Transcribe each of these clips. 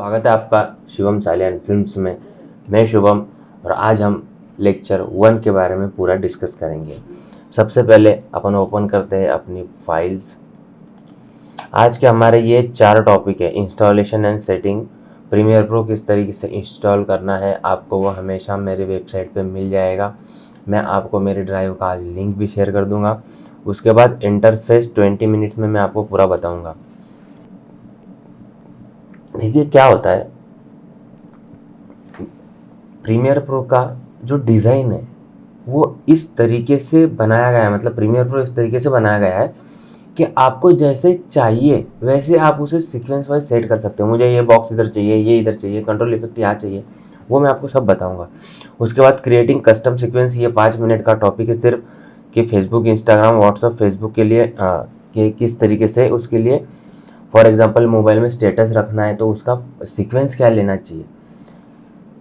स्वागत है आपका शिवम सालियान फिल्म्स में। मैं शुभम और आज हम लेक्चर 1 के बारे में पूरा डिस्कस करेंगे। सबसे पहले अपन ओपन करते हैं अपनी फाइल्स। आज के हमारे ये 4 टॉपिक है। Installation and setting, Premiere Pro किस तरीके से इंस्टॉल करना है आपको वो हमेशा मेरे वेबसाइट पे मिल जाएगा। मैं आपको मेरे ड्राइव का लिंक भी शेयर कर दूंगा। उसके बाद इंटरफेस 20 मिनट्स में मैं आपको पूरा बताऊंगा। देखिए क्या होता है, प्रीमियर प्रो का जो डिज़ाइन है वो इस तरीके से बनाया गया है, मतलब प्रीमियर प्रो इस तरीके से बनाया गया है कि आपको जैसे चाहिए वैसे आप उसे सीक्वेंस वाइज सेट कर सकते हो। मुझे ये बॉक्स इधर चाहिए, ये इधर चाहिए, कंट्रोल इफेक्ट यहाँ चाहिए, वो मैं आपको सब बताऊंगा। उसके बाद क्रिएटिंग कस्टम सीक्वेंस, ये 5 मिनट का टॉपिक है सिर्फ कि फेसबुक, इंस्टाग्राम, व्हाट्सअप, फेसबुक के लिए कि किस तरीके से उसके लिए फॉर एग्जांपल मोबाइल में स्टेटस रखना है तो उसका सीक्वेंस क्या लेना चाहिए।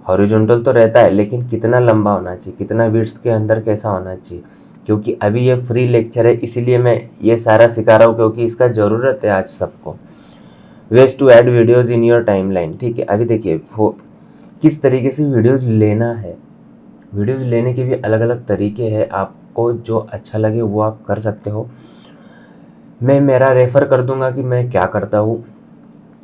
हॉरिजॉन्टल तो रहता है लेकिन कितना लंबा होना चाहिए, कितना विड्थ के अंदर कैसा होना चाहिए, क्योंकि अभी ये फ्री लेक्चर है इसीलिए मैं ये सारा सिखा रहा हूँ क्योंकि इसका ज़रूरत है आज सबको। Ways to add videos in your timeline, ठीक है। अभी देखिए वो किस तरीके से वीडियोज़ लेना है। वीडियोज़ लेने के भी अलग अलग तरीके हैं, आपको जो अच्छा लगे वो आप कर सकते हो। मैं मेरा रेफ़र कर दूंगा कि मैं क्या करता हूँ।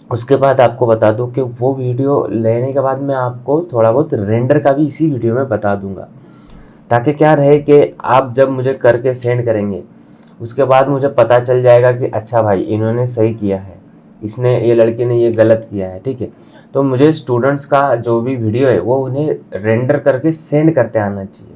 उसके बाद आपको बता दूं कि वो वीडियो लेने के बाद मैं आपको थोड़ा बहुत रेंडर का भी इसी वीडियो में बता दूंगा, ताकि क्या रहे कि आप जब मुझे करके सेंड करेंगे उसके बाद मुझे पता चल जाएगा कि अच्छा भाई इन्होंने सही किया है, इसने ये लड़के ने ये गलत किया है, ठीक है। तो मुझे स्टूडेंट्स का जो भी वीडियो है वो उन्हें रेंडर करके सेंड करते आना चाहिए।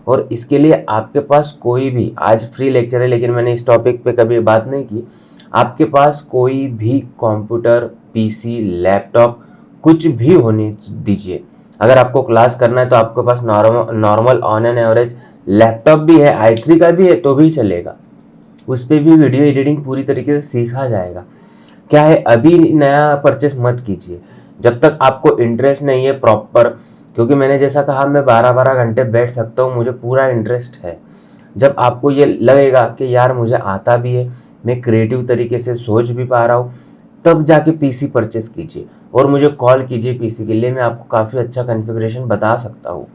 और इसके लिए आपके पास कोई भी, आज फ्री लेक्चर है लेकिन मैंने इस टॉपिक पे कभी बात नहीं की, आपके पास कोई भी कंप्यूटर, पीसी, लैपटॉप कुछ भी होने दीजिए। अगर आपको क्लास करना है तो आपके पास normal on an average laptop भी है, i3 का भी है तो भी चलेगा। उस पर भी वीडियो एडिटिंग पूरी तरीके से सीखा जाएगा। क्या है, अभी नया परचेस मत कीजिए जब तक आपको इंटरेस्ट नहीं है प्रॉपर, क्योंकि मैंने जैसा कहा मैं 12-12 घंटे बैठ सकता हूँ, मुझे पूरा इंटरेस्ट है। जब आपको ये लगेगा कि यार मुझे आता भी है, मैं क्रिएटिव तरीके से सोच भी पा रहा हूँ, तब जाके पीसी परचेस कीजिए और मुझे कॉल कीजिए पीसी के लिए। मैं आपको काफ़ी अच्छा कॉन्फ़िगरेशन बता सकता हूँ,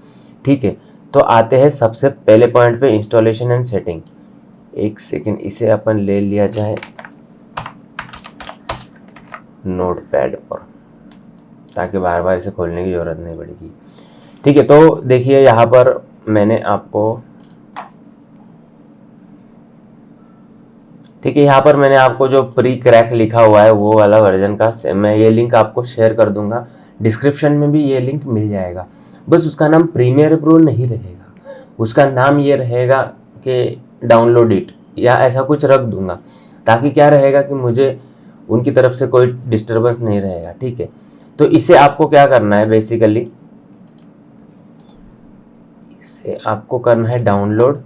ठीक है। तो आते हैं सबसे पहले पॉइंट पे, इंस्टॉलेशन एंड सेटिंग। एक सेकेंड, इसे अपन ले लिया जाए नोट पैड पर ताकि बार बार इसे खोलने की ज़रूरत नहीं पड़ेगी, ठीक है। तो देखिए यहाँ पर मैंने आपको, ठीक है, यहाँ पर मैंने आपको जो प्री क्रैक लिखा हुआ है वो वाला वर्जन का मैं ये लिंक आपको शेयर कर दूंगा, डिस्क्रिप्शन में भी ये लिंक मिल जाएगा। बस उसका नाम प्रीमियर प्रो नहीं रहेगा, उसका नाम ये रहेगा कि डाउनलोड इट या ऐसा कुछ रख दूंगा, ताकि क्या रहेगा कि मुझे उनकी तरफ से कोई डिस्टर्बेंस नहीं रहेगा, ठीक है। तो इसे आपको क्या करना है, बेसिकली इसे आपको करना है डाउनलोड।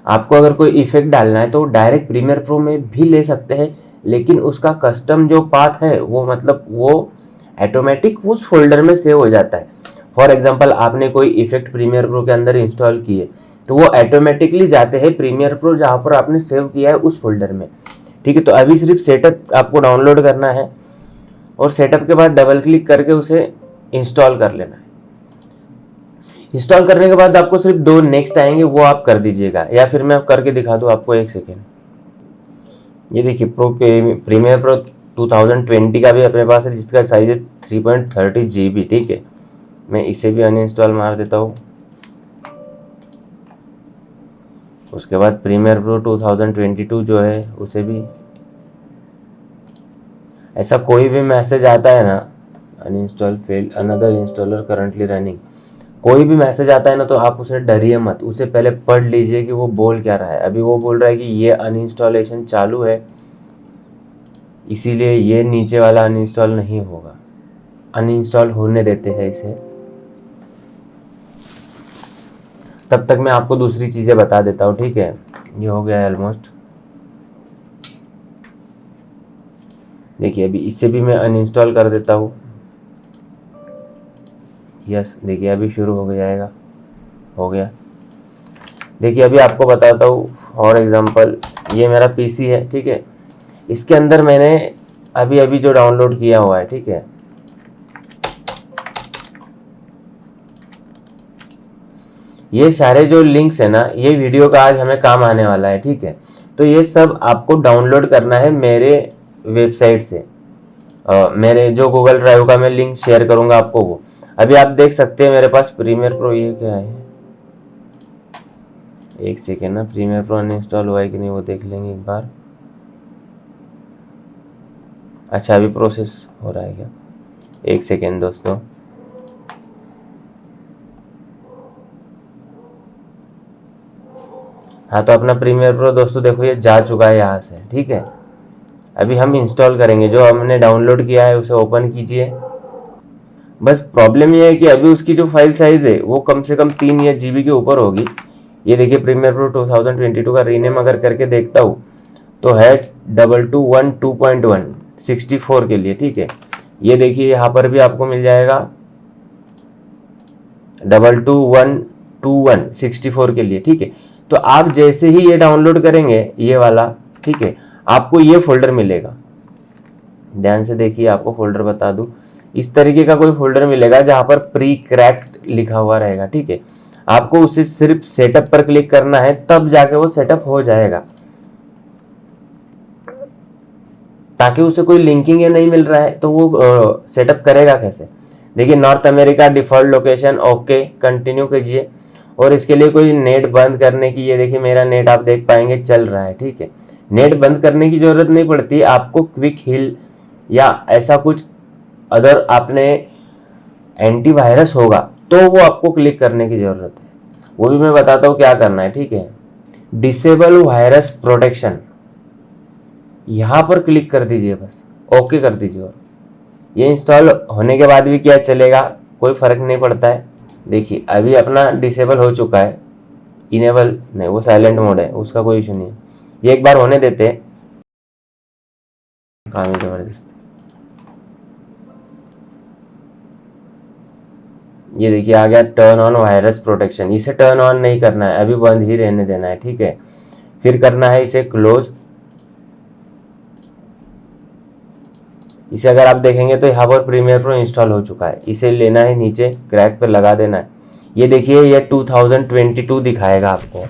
आपको अगर कोई इफेक्ट डालना है तो डायरेक्ट प्रीमियर प्रो में भी ले सकते हैं, लेकिन उसका कस्टम जो पाथ है वो मतलब वो ऑटोमेटिक उस फोल्डर में सेव हो जाता है। फॉर एग्जांपल आपने कोई इफेक्ट प्रीमियर प्रो के अंदर इंस्टॉल किए तो वो ऑटोमेटिकली जाते हैं प्रीमियर प्रो जहाँ पर आपने सेव किया है उस फोल्डर में, ठीक है। तो अभी सिर्फ सेटअप आपको डाउनलोड करना है और सेटअप के बाद डबल क्लिक करके उसे इंस्टॉल कर लेना है। इंस्टॉल करने के बाद आपको सिर्फ 2 नेक्स्ट आएंगे, वो आप कर दीजिएगा, या फिर मैं करके दिखा दूँ आपको, एक सेकेंड। ये देखिए प्रीमियर प्रो 2020 का भी अपने पास है जिसका साइज है 3.30 GB, ठीक है। मैं इसे भी अनइंस्टॉल मार देता हूँ। उसके बाद प्रीमियर प्रो 2022 जो है उसे भी, ऐसा कोई भी मैसेज आता है ना, uninstall failed, another installer currently running, कोई भी मैसेज आता है ना तो आप उसे डरिए मत, उसे पहले पढ़ लीजिए कि वो बोल क्या रहा है। अभी वो बोल रहा है कि ये अनइंस्टॉलेशन चालू है, इसीलिए ये नीचे वाला अनइंस्टॉल नहीं होगा। अनइंस्टॉल होने देते हैं इसे, तब तक मैं आपको दूसरी चीज़ें बता देता हूँ, ठीक है। ये हो गया है ऑलमोस्ट। देखिए अभी इसे भी मैं अनइंस्टॉल कर देता हूँ। यस, देखिए अभी शुरू हो जाएगा, हो गया। देखिए अभी आपको बताता हूँ, फॉर एग्जांपल ये मेरा पीसी है, ठीक है। इसके अंदर मैंने अभी अभी जो डाउनलोड किया हुआ है, ठीक है, ये सारे जो लिंक्स है ना, ये वीडियो का आज हमें काम आने वाला है, ठीक है। तो ये सब आपको डाउनलोड करना है मेरे वेबसाइट से, मेरे जो गूगल ड्राइव का मैं लिंक शेयर करूंगा आपको वो। अभी आप देख सकते हैं मेरे पास प्रीमियर प्रो, ये क्या है, एक सेकेंड ना, प्रीमियर प्रो अनइंस्टॉल हुआ है कि नहीं वो देख लेंगे एक बार। अच्छा अभी प्रोसेस हो रहा है क्या, एक सेकेंड दोस्तों। हाँ तो अपना प्रीमियर प्रो दोस्तों देखो ये जा चुका है यहाँ से, ठीक है। अभी हम इंस्टॉल करेंगे, जो हमने डाउनलोड किया है उसे ओपन कीजिए। बस प्रॉब्लम ये है कि अभी उसकी जो फाइल साइज है वो कम से कम 3 या GB के ऊपर होगी। ये देखिए प्रीमियर प्रो 2022 का रीनेम अगर करके देखता हूँ तो है 2212.1 64 के लिए, ठीक है। ये देखिए यहाँ पर भी आपको मिल जाएगा 221221 64 के लिए, ठीक है। तो आप जैसे ही ये डाउनलोड करेंगे ये वाला, ठीक है, आपको ये फोल्डर मिलेगा। ध्यान से देखिए, आपको फोल्डर बता दूं, इस तरीके का कोई फोल्डर मिलेगा जहां पर प्री क्रैक्ड लिखा हुआ रहेगा, ठीक है। आपको उसे सिर्फ सेटअप पर क्लिक करना है, तब जाके वो सेटअप हो जाएगा। ताकि उसे कोई लिंकिंग या नहीं मिल रहा है तो वो सेटअप करेगा कैसे। देखिए north America default location, okay continue कीजिए। और इसके लिए कोई नेट बंद करने की, ये देखिए मेरा नेट आप देख पाएंगे चल रहा है, ठीक है। नेट बंद करने की जरूरत नहीं पड़ती आपको। क्विक हिल या ऐसा कुछ अदर आपने एंटीवायरस होगा तो वो आपको क्लिक करने की जरूरत है, वो भी मैं बताता हूँ क्या करना है, ठीक है। डिसेबल वायरस प्रोटेक्शन, यहाँ पर क्लिक कर दीजिए, बस ओके कर दीजिए। और ये इंस्टॉल होने के बाद भी क्या चलेगा, कोई फर्क नहीं पड़ता है। देखिए अभी अपना डिसेबल हो चुका है, इनेबल नहीं, वो साइलेंट मोड है, उसका कोई इशू नहीं है। ये एक बार होने देते हैं, काम ही जबरदस्त। ये देखिए आ गया टर्न ऑन वायरस प्रोटेक्शन, इसे टर्न ऑन नहीं करना है, अभी बंद ही रहने देना है, ठीक है। फिर करना है इसे क्लोज। इसे अगर आप देखेंगे तो यहाँ पर प्रीमियर प्रो इंस्टॉल हो चुका है, इसे लेना है नीचे क्रैक पर लगा देना है। ये देखिए ये 2022 दिखाएगा आपको,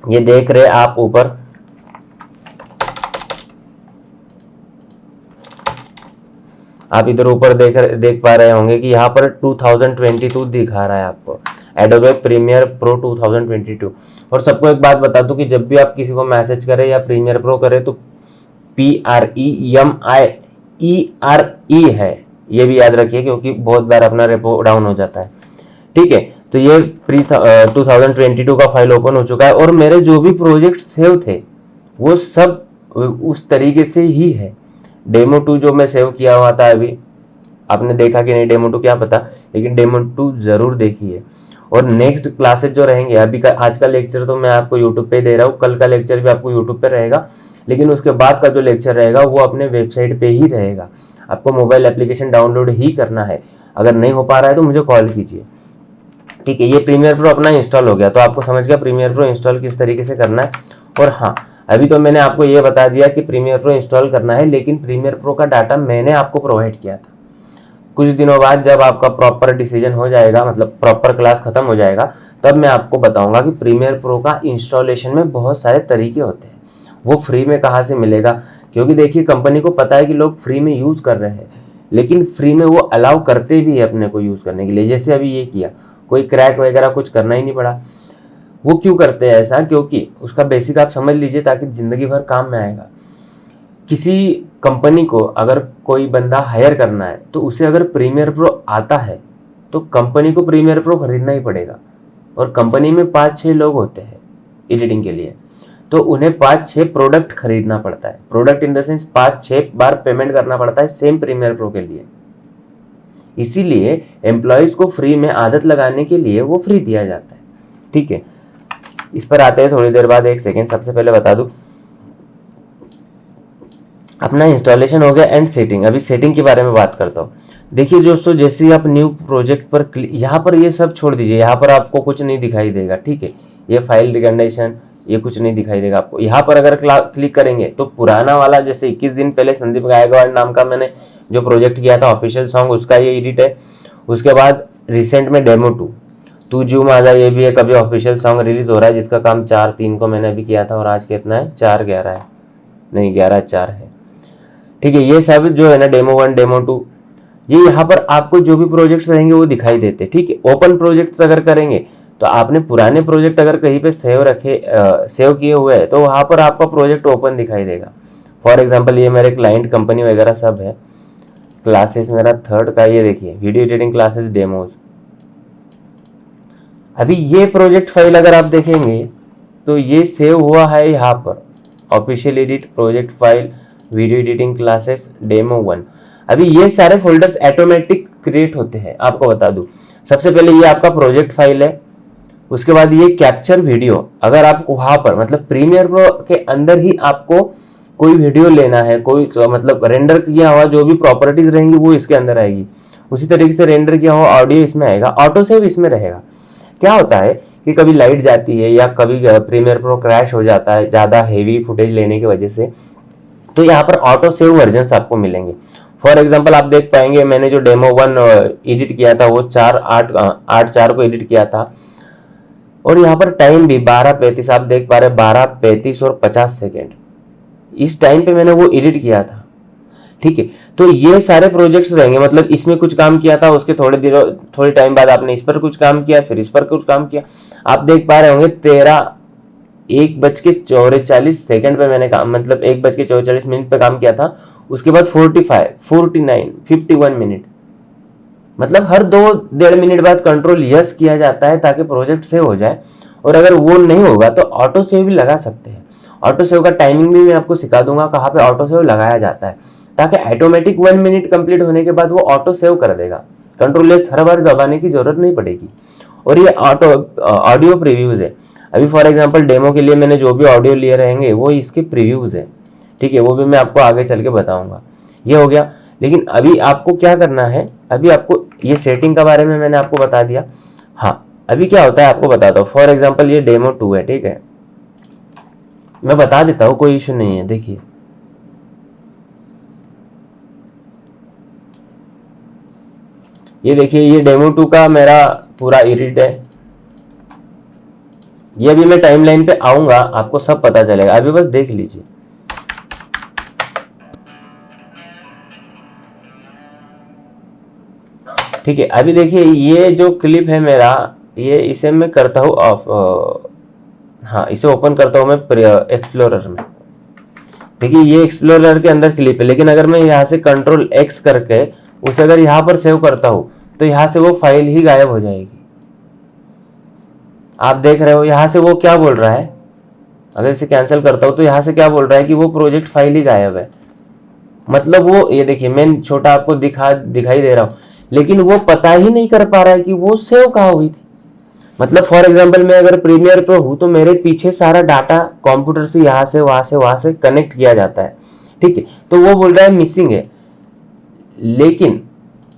ये देख रहे आप ऊपर, आप इधर ऊपर देख पा रहे होंगे कि यहाँ पर 2022 दिखा रहा है आपको, एडोबे प्रीमियर प्रो 2022। और सबको एक बात बता दूं कि जब भी आप किसी को मैसेज करें या प्रीमियर प्रो करें तो PREMIERE है, ये भी याद रखिए क्योंकि बहुत बार अपना रेपो डाउन हो जाता है, ठीक है। तो ये 2022 का फाइल ओपन हो चुका है और मेरे जो भी प्रोजेक्ट सेव थे वो सब उस तरीके से ही है। डेमो 2 जो मैं सेव किया हुआ था, अभी आपने देखा कि नहीं डेमो 2 क्या पता, लेकिन डेमो 2 जरूर देखिए। और नेक्स्ट क्लासेज जो रहेंगे, अभी का आज का लेक्चर तो मैं आपको यूट्यूब पे दे रहा हूँ, कल का लेक्चर भी आपको यूट्यूब पे रहेगा, लेकिन उसके बाद का जो लेक्चर रहेगा वो अपने वेबसाइट पे ही रहेगा। आपको मोबाइल एप्लीकेशन डाउनलोड ही करना है, अगर नहीं हो पा रहा है तो मुझे कॉल कीजिए, ठीक है। ये प्रीमियर प्रो अपना इंस्टॉल हो गया, तो आपको समझ गया प्रीमियर प्रो इंस्टॉल किस तरीके से करना है। और हाँ, अभी तो मैंने आपको ये बता दिया कि प्रीमियर प्रो इंस्टॉल करना है, लेकिन प्रीमियर प्रो का डाटा मैंने आपको प्रोवाइड किया था। कुछ दिनों बाद जब आपका प्रॉपर डिसीजन हो जाएगा, मतलब प्रॉपर क्लास खत्म हो जाएगा, तब मैं आपको बताऊंगा कि प्रीमियर प्रो का इंस्टॉलेशन में बहुत सारे तरीके होते हैं, वो फ्री में कहाँ से मिलेगा। क्योंकि देखिए कंपनी को पता है कि लोग फ्री में यूज़ कर रहे हैं, लेकिन फ्री में वो अलाउ करते भी है अपने को यूज़ करने के लिए। जैसे अभी ये किया, कोई क्रैक वगैरह कुछ करना ही नहीं पड़ा। वो क्यों करते हैं ऐसा, क्योंकि उसका बेसिक आप समझ लीजिए ताकि ज़िंदगी भर काम में आएगा। किसी कंपनी को अगर कोई बंदा हायर करना है तो उसे अगर प्रीमियर प्रो आता है तो कंपनी को प्रीमियर प्रो खरीदना ही पड़ेगा। और कंपनी में 5-6 लोग होते हैं एडिटिंग के लिए, तो उन्हें 5-6 प्रोडक्ट खरीदना पड़ता है। Product in the sense 5-6 bar payment करना पड़ता है सेम प्रीमियर प्रो के लिए। इसीलिए एम्प्लॉयज को फ्री में आदत लगाने के लिए वो फ्री दिया जाता है, ठीक है। इस पर आते हैं थोड़ी देर बाद, एक सेकेंड। सबसे पहले बता दूं, अपना इंस्टॉलेशन हो गया एंड सेटिंग। अभी सेटिंग के बारे में बात करता हूँ। देखिए दोस्तों, जैसे ही आप न्यू प्रोजेक्ट पर यहाँ पर ये सब छोड़ दीजिए, यहाँ पर आपको कुछ नहीं दिखाई देगा, ठीक है। ये फाइल रिकमेंडेशन ये कुछ नहीं दिखाई देगा आपको। यहाँ पर अगर क्लिक करेंगे तो पुराना वाला, जैसे 21 दिन पहले संदीप गायकवाड़ नाम का मैंने जो प्रोजेक्ट किया था ऑफिशियल सॉन्ग, उसका ये एडिट है। उसके बाद रिसेंट में डेमो 2 तू जू माझा, ये भी एक अभी ऑफिशियल सॉन्ग रिलीज हो रहा है जिसका काम 4/3 को मैंने अभी किया था और आज कितना है 4/11 है, नहीं 11/4 है। ठीक है, ये सब जो है ना डेमो 1 डेमो 2 ये यहाँ पर आपको जो भी प्रोजेक्ट्स रहेंगे वो दिखाई देते। ठीक है, ओपन प्रोजेक्ट्स अगर करेंगे तो आपने पुराने प्रोजेक्ट अगर कहीं पे सेव किए हुए हैं तो वहाँ पर आपका प्रोजेक्ट ओपन दिखाई देगा। फॉर एग्जाम्पल ये मेरे क्लाइंट कंपनी वगैरह सब है। क्लासेस मेरा 3rd का, ये देखिए वीडियो एडिटिंग क्लासेस डेमोज। अभी ये प्रोजेक्ट फाइल अगर आप देखेंगे तो ये सेव हुआ है यहाँ पर, official edit project file video editing classes demo 1। अभी ये सारे फोल्डर्स ऑटोमेटिक क्रिएट होते हैं। आपको बता दूं, सबसे पहले ये आपका प्रोजेक्ट फाइल है, उसके बाद ये कैप्चर वीडियो। अगर आप वहां पर मतलब प्रीमियर प्रो के अंदर ही आपको कोई वीडियो लेना है, कोई मतलब रेंडर किया हुआ जो भी प्रॉपर्टीज रहेंगी वो इसके अंदर आएगी। उसी तरीके से रेंडर किया हुआ ऑडियो इसमें आएगा, ऑटो सेव इसमें रहेगा। क्या होता है कि कभी लाइट जाती है या कभी प्रीमियर प्रो क्रैश हो जाता है ज़्यादा हेवी फुटेज लेने की वजह से, तो यहाँ पर ऑटो सेव वर्जन आपको मिलेंगे। फॉर एग्जाम्पल आप देख पाएंगे मैंने जो डेमो 1 एडिट किया था वो 4/8 को एडिट किया था और यहाँ पर टाइम भी 12:35 आप देख पा रहे 12:35 और 50 सेकेंड इस टाइम पे मैंने वो एडिट किया था। ठीक है, तो ये सारे प्रोजेक्ट्स रहेंगे, मतलब इसमें कुछ काम किया था, उसके थोड़े टाइम बाद आपने इस पर कुछ काम किया, फिर इस पर कुछ काम किया। आप देख पा रहे होंगे 1:44 पे मैंने काम, मतलब 1:44 पे काम किया था। उसके बाद 45, 49, 51 मिनट, मतलब हर 2-1.5 मिनट बाद कंट्रोल यस किया जाता है ताकि प्रोजेक्ट सेव हो जाए। और अगर वो नहीं होगा तो ऑटो सेव भी लगा सकते हैं। ऑटो सेव का टाइमिंग भी मैं आपको सिखा दूंगा कहाँ पे ऑटो सेव लगाया जाता है, ताकि ऑटोमेटिक 1 मिनट कंप्लीट होने के बाद वो ऑटो सेव कर देगा। कंट्रोल एस हर बार दबाने की जरूरत नहीं पड़ेगी। और ये ऑडियो प्रीव्यूज है। अभी फॉर एग्जांपल डेमो के लिए मैंने जो भी ऑडियो लिए रहेंगे वो इसके प्रीव्यूज है। ठीक है, वो भी मैं आपको आगे चल के बताऊंगा। ये हो गया, लेकिन अभी आपको क्या करना है, अभी आपको ये सेटिंग के बारे में मैंने आपको बता दिया। हाँ, अभी क्या होता है आपको बताता हूँ। फॉर एग्जांपल ये डेमो 2 है, ठीक है, मैं बता देता हूँ, कोई इशू नहीं है। देखिए ये देखिए ये डेमो 2 का मेरा पूरा एडिट है। ये अभी मैं टाइमलाइन पे आऊंगा आपको सब पता चलेगा, अभी बस देख लीजिए। ठीक है, अभी देखिए ये जो क्लिप है मेरा, ये इसे मैं करता हूँ ऑफ, हाँ इसे ओपन करता हूँ मैं एक्सप्लोरर में। देखिए ये एक्सप्लोरर के अंदर क्लिप है, लेकिन अगर मैं यहाँ से कंट्रोल एक्स करके उसे अगर यहाँ पर सेव करता हूँ तो यहाँ से वो फाइल ही गायब हो जाएगी। आप देख रहे हो यहाँ से वो क्या बोल रहा है, अगर इसे कैंसिल करता हूँ तो यहाँ से क्या बोल रहा है कि वो प्रोजेक्ट फाइल ही गायब है। मतलब वो ये देखिए मैं छोटा आपको दिखाई दे रहा हूँ, लेकिन वो पता ही नहीं कर पा रहा है कि वो सेव कहाँ हुई थी। मतलब फॉर एग्जांपल मैं अगर प्रीमियर प्रो हूं तो मेरे पीछे सारा डाटा कंप्यूटर से यहाँ से वहां से कनेक्ट किया जाता है। ठीक है, तो वो बोल रहा है मिसिंग है। लेकिन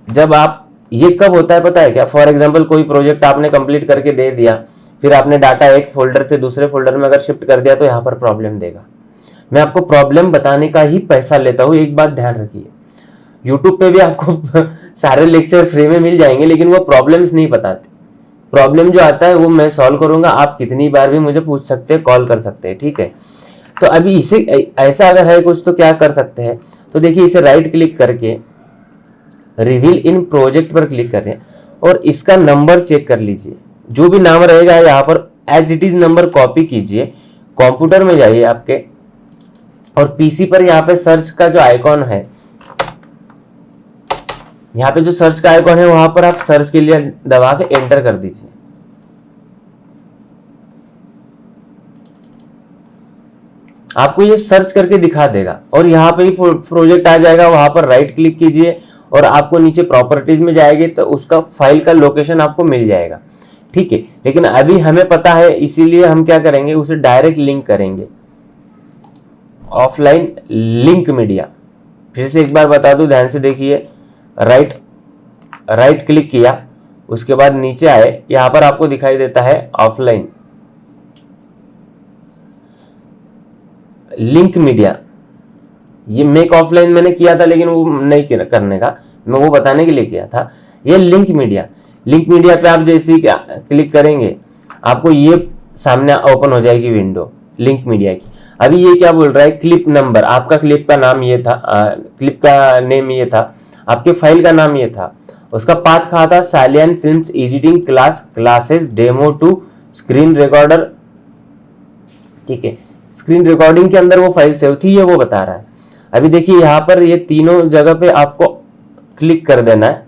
जब आप, ये कब होता है पता है क्या, फॉर एग्जांपल कोई प्रोजेक्ट आपने कंप्लीट करके दे दिया, फिर आपने डाटा एक फोल्डर से दूसरे फोल्डर में अगर शिफ्ट कर दिया तो यहाँ पर प्रॉब्लम देगा। मैं आपको प्रॉब्लम बताने का ही पैसा लेता हूँ, एक बात ध्यान रखिए। यूट्यूब पे भी आपको सारे लेक्चर फ्री में मिल जाएंगे, लेकिन वो प्रॉब्लम्स नहीं बताते। प्रॉब्लम जो आता है वो मैं सॉल्व करूंगा, आप कितनी बार भी मुझे पूछ सकते हैं, कॉल कर सकते हैं। ठीक है, तो अभी इसे ऐसा अगर है कुछ तो क्या कर सकते हैं, तो देखिए इसे राइट क्लिक करके रिवील इन प्रोजेक्ट पर क्लिक करें और इसका नंबर चेक कर लीजिए। जो भी नाम रहेगा यहाँ पर as it is number copy कीजिए, कंप्यूटर में जाइए आपके और पीसी पर यहाँ पे सर्च का जो आइकॉन है, यहाँ पे जो सर्च का आइकॉन है वहां पर आप सर्च के लिए दबा के एंटर कर दीजिए। आपको ये सर्च करके दिखा देगा और यहाँ पे ही प्रोजेक्ट आ जाएगा। वहां पर राइट क्लिक कीजिए और आपको नीचे प्रॉपर्टीज में जाएंगे तो उसका फाइल का लोकेशन आपको मिल जाएगा। ठीक है, लेकिन अभी हमें पता है इसीलिए हम क्या करेंगे, उसे डायरेक्ट लिंक करेंगे, ऑफलाइन लिंक मीडिया। फिर से एक बार बता दूं, ध्यान से देखिए। राइट क्लिक किया, उसके बाद नीचे आए, यहां पर आपको दिखाई देता है ऑफलाइन लिंक मीडिया। ये मेक ऑफलाइन मैंने किया था लेकिन वो नहीं करने का, मैं वो बताने के लिए किया था। ये लिंक मीडिया, लिंक मीडिया पे आप जैसे ही क्लिक करेंगे आपको ये सामने ओपन हो जाएगी विंडो लिंक मीडिया की। अभी ये क्या बोल रहा है, क्लिप नंबर, आपका क्लिप का नाम ये था, क्लिप का नेम ये था, आपके फाइल का नाम ये था, उसका पाथ कहा था Salian films editing classes demo 2 screen recorder. ठीक है, स्क्रीन रिकॉर्डिंग के अंदर वो फाइल सेव थी, ये वो बता रहा है। अभी देखिए यहाँ पर ये तीनों जगह पे आपको क्लिक कर देना है,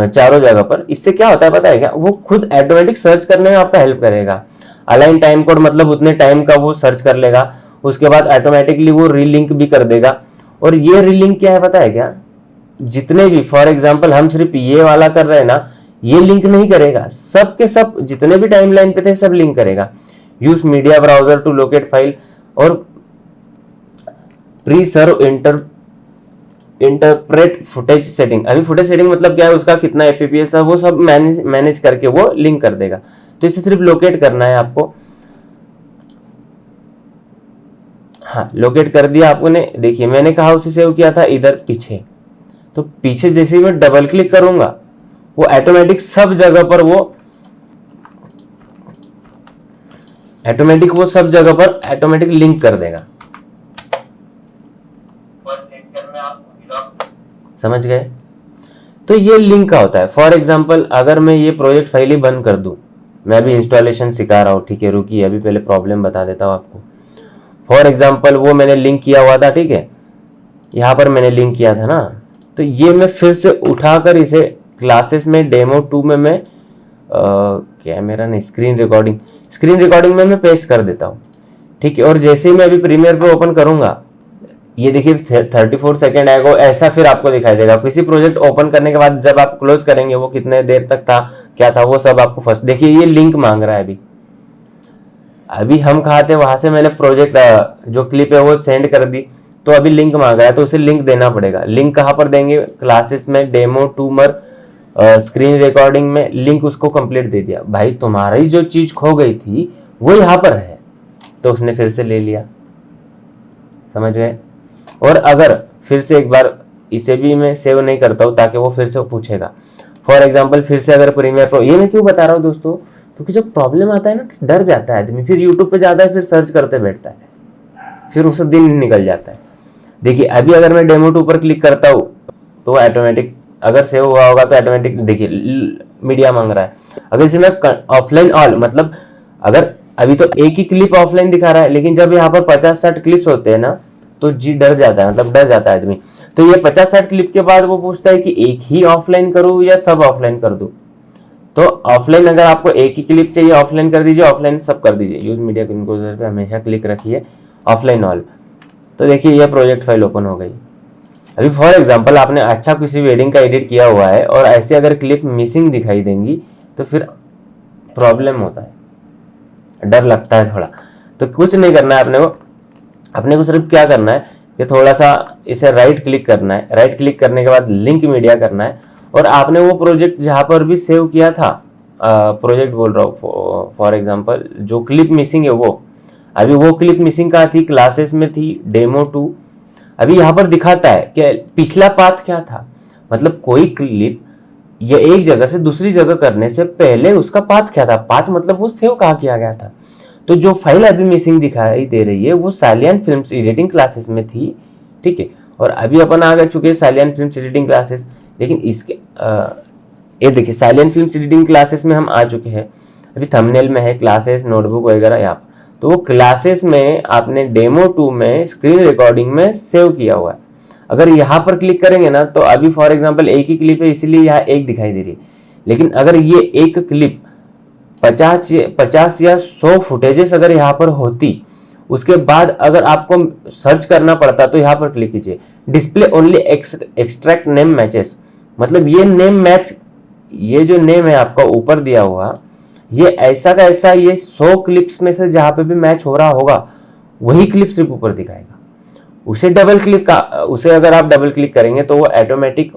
चारों जगह पर। इससे क्या होता है पता है क्या, वो खुद ऑटोमेटिक सर्च करने में आपका हेल्प करेगा। अलाइन टाइम कोड मतलब उतने टाइम का वो सर्च कर लेगा, उसके बाद ऑटोमेटिकली वो रीलिंक भी कर देगा। और ये रीलिंक क्या है पता है क्या, जितने भी फॉर एग्जांपल हम सिर्फ ये वाला कर रहे हैं ना, ये लिंक नहीं करेगा, सब के सब जितने भी टाइमलाइन पे थे सब लिंक करेगा। Use media browser to locate file और preserve interpret footage setting. अभी फुटेज सेटिंग मतलब क्या है, उसका कितना एफपीएस है वो सब मैनेज करके वो लिंक कर देगा। तो इसे सिर्फ लोकेट करना है आपको। हाँ, लोकेट कर दिया आपको ने। देखिए मैंने कहा उसे सेव किया था इधर पीछे, तो पीछे जैसे ही मैं डबल क्लिक करूंगा वो ऑटोमेटिक सब जगह पर वो सब जगह पर ऑटोमेटिक लिंक कर देगा। समझ गए? तो ये लिंक का होता है। फॉर एग्जांपल अगर मैं ये प्रोजेक्ट फाइल ही बंद कर दूं, मैं अभी इंस्टॉलेशन सिखा रहा हूँ, ठीक है, रुकिए अभी पहले प्रॉब्लम बता देता हूँ आपको। फॉर एग्जांपल वो मैंने लिंक किया हुआ था, ठीक है, यहाँ पर मैंने लिंक किया था ना, तो ये मैं फिर से उठाकर इसे क्लासेस में डेमो 2 में मैं कैमरा नहीं स्क्रीन रिकॉर्डिंग में मैं पेस्ट कर देता हूँ। ठीक है, और जैसे ही मैं अभी प्रीमियर पे ओपन करूंगा, ये देखिए 34 सेकेंड आएगा, ऐसा फिर आपको दिखाई देगा। किसी प्रोजेक्ट ओपन करने के बाद जब आप क्लोज करेंगे वो कितने देर तक था, क्या था, वो सब आपको फर्स्ट। देखिए ये लिंक मांग रहा है। अभी हम कहा थे वहां से मैंने प्रोजेक्ट जो क्लिप है वो सेंड कर दी, तो अभी लिंक मांग रहा है, तो उसे लिंक देना पड़ेगा। लिंक कहाँ पर देंगे, क्लासेस में डेमो 2 मर स्क्रीन रिकॉर्डिंग में लिंक उसको कंप्लीट दे दिया। भाई तुम्हारी जो चीज खो गई थी वो यहाँ पर है, तो उसने फिर से ले लिया। समझ गए? और अगर फिर से एक बार इसे भी मैं सेव नहीं करता हूँ ताकि वो फिर से पूछेगा। फॉर एग्जाम्पल फिर से अगर प्रीमियर प्रो, ये मैं क्यों बता रहा हूँ दोस्तों, क्योंकि जब प्रॉब्लम आता है ना डर जाता है आदमी, फिर यूट्यूब पे जाता है, फिर सर्च करते बैठता है, फिर उससे दिन निकल जाता है। देखिए अभी अगर मैं डेमो 2 पर क्लिक करता हूँ तो ऑटोमेटिक, अगर सेव हुआ होगा तो ऑटोमेटिक देखिए मीडिया मांग रहा है। अगर इसे मैं ऑफलाइन ऑल, मतलब अगर अभी तो एक ही क्लिप ऑफलाइन दिखा रहा है, लेकिन जब यहाँ पर 50-60 क्लिप्स होते हैं ना तो जी डर जाता है, मतलब डर जाता है आदमी। तो ये 50-60 क्लिप के बाद वो पूछता है कि एक ही ऑफलाइन करूँ या सब ऑफलाइन कर दूँ। तो ऑफलाइन अगर आपको एक ही क्लिप चाहिए ऑफलाइन कर दीजिए, ऑफलाइन सब कर दीजिए। यूज मीडिया कंपोजर पे हमेशा क्लिक रखिए ऑफलाइन ऑल। तो देखिए ये प्रोजेक्ट फाइल ओपन हो गई। अभी फॉर एग्जांपल आपने अच्छा किसी वेडिंग का एडिट किया हुआ है और ऐसे अगर क्लिप मिसिंग दिखाई देंगी तो फिर प्रॉब्लम होता है, डर लगता है थोड़ा। तो कुछ नहीं करना है अपने को सिर्फ क्या करना है कि थोड़ा सा इसे राइट क्लिक करना है। राइट क्लिक करने के बाद लिंक मीडिया करना है, और आपने वो प्रोजेक्ट जहां पर भी सेव किया था, प्रोजेक्ट बोल रहा हूँ, फॉर एग्जांपल जो क्लिप मिसिंग है वो, अभी वो क्लिप मिसिंग कहाँ थी, क्लासेस में थी, डेमो 2। अभी यहाँ पर दिखाता है कि पिछला पाथ क्या था, मतलब कोई क्लिप ये एक जगह से दूसरी जगह करने से पहले उसका पाथ क्या था। पाथ मतलब वो सेव कहाँ किया गया था। तो जो फाइल अभी मिसिंग दिखाई दे रही है वो सालियन फिल्म्स एडिटिंग क्लासेस में थी, ठीक है। और अभी अपन आ चुके हैं सालियन फिल्म्स एडिटिंग क्लासेस, लेकिन इसके ये देखिए सालियन फिल्म्स एडिटिंग क्लासेस में हम आ चुके हैं। अभी थंबनेल में है क्लासेस नोटबुक वगैरह यहाँ, तो वो क्लासेस में आपने डेमो 2 में स्क्रीन रिकॉर्डिंग में सेव किया हुआ है। अगर यहाँ पर क्लिक करेंगे ना तो अभी फॉर एग्जांपल एक ही क्लिप है इसलिए यहाँ एक दिखाई दे रही है, लेकिन अगर ये एक क्लिप 50 या 100 फुटेजेस अगर यहाँ पर होती, उसके बाद अगर आपको सर्च करना पड़ता तो यहाँ पर क्लिक कीजिए display only extract name matches, मतलब ये नेम मैच, ये जो नेम है आपका ऊपर दिया हुआ, ये ऐसा का ऐसा ये 100 क्लिप्स में से जहां पे भी मैच हो रहा होगा वही क्लिप सिर्फ ऊपर दिखाएगा। उसे अगर आप डबल क्लिक करेंगे तो वो ऑटोमेटिक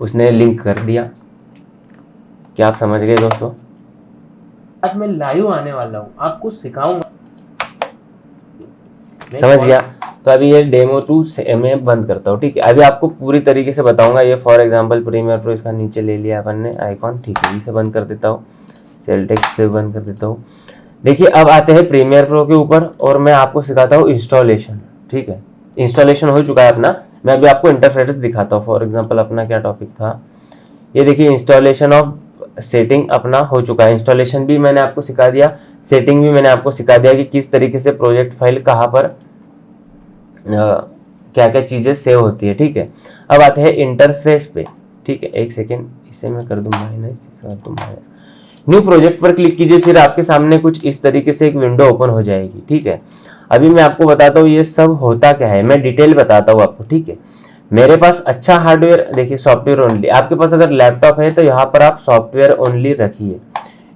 उसने लिंक कर दिया। क्या आप समझ गए दोस्तों? आज मैं लाइव आने वाला हूं, आपको सिखाऊंगा। समझ गया? तो अभी ये डेमो 2 से मैं बंद करता हूँ, ठीक है। अभी आपको पूरी तरीके से बताऊंगा। ये फॉर एग्जांपल प्रीमियर प्रो, इसका नीचे ले लिया अपन ने आइकॉन, ठीक है, इसे बंद कर देता हूँ, सेल टेक्स्ट से बंद कर देता हूँ। देखिए अब आते हैं प्रीमियर प्रो के ऊपर और मैं आपको सिखाता हूँ इंस्टॉलेशन, ठीक है। इंस्टॉलेशन हो चुका है अपना, मैं अभी आपको इंटरफेस दिखाता हूँ। फॉर एग्जांपल अपना क्या टॉपिक था, ये देखिए इंस्टॉलेशन ऑफ सेटिंग अपना हो चुका है। इंस्टॉलेशन भी मैंने आपको सिखा दिया, सेटिंग भी मैंने आपको सिखा दिया कि किस तरीके से प्रोजेक्ट फाइल कहाँ पर क्या क्या चीज़ें सेव होती है, ठीक है। अब आते हैं इंटरफेस पे, ठीक है। एक सेकेंड, इसे मैं कर दूँ माइनस, न्यू प्रोजेक्ट पर क्लिक कीजिए, फिर आपके सामने कुछ इस तरीके से एक विंडो ओपन हो जाएगी, ठीक है। अभी मैं आपको बताता हूँ ये सब होता क्या है, मैं डिटेल बताता हूँ आपको, ठीक है। मेरे पास अच्छा हार्डवेयर, देखिए सॉफ्टवेयर ओनली, आपके पास अगर लैपटॉप है तो यहाँ पर आप सॉफ्टवेयर ओनली रखिए।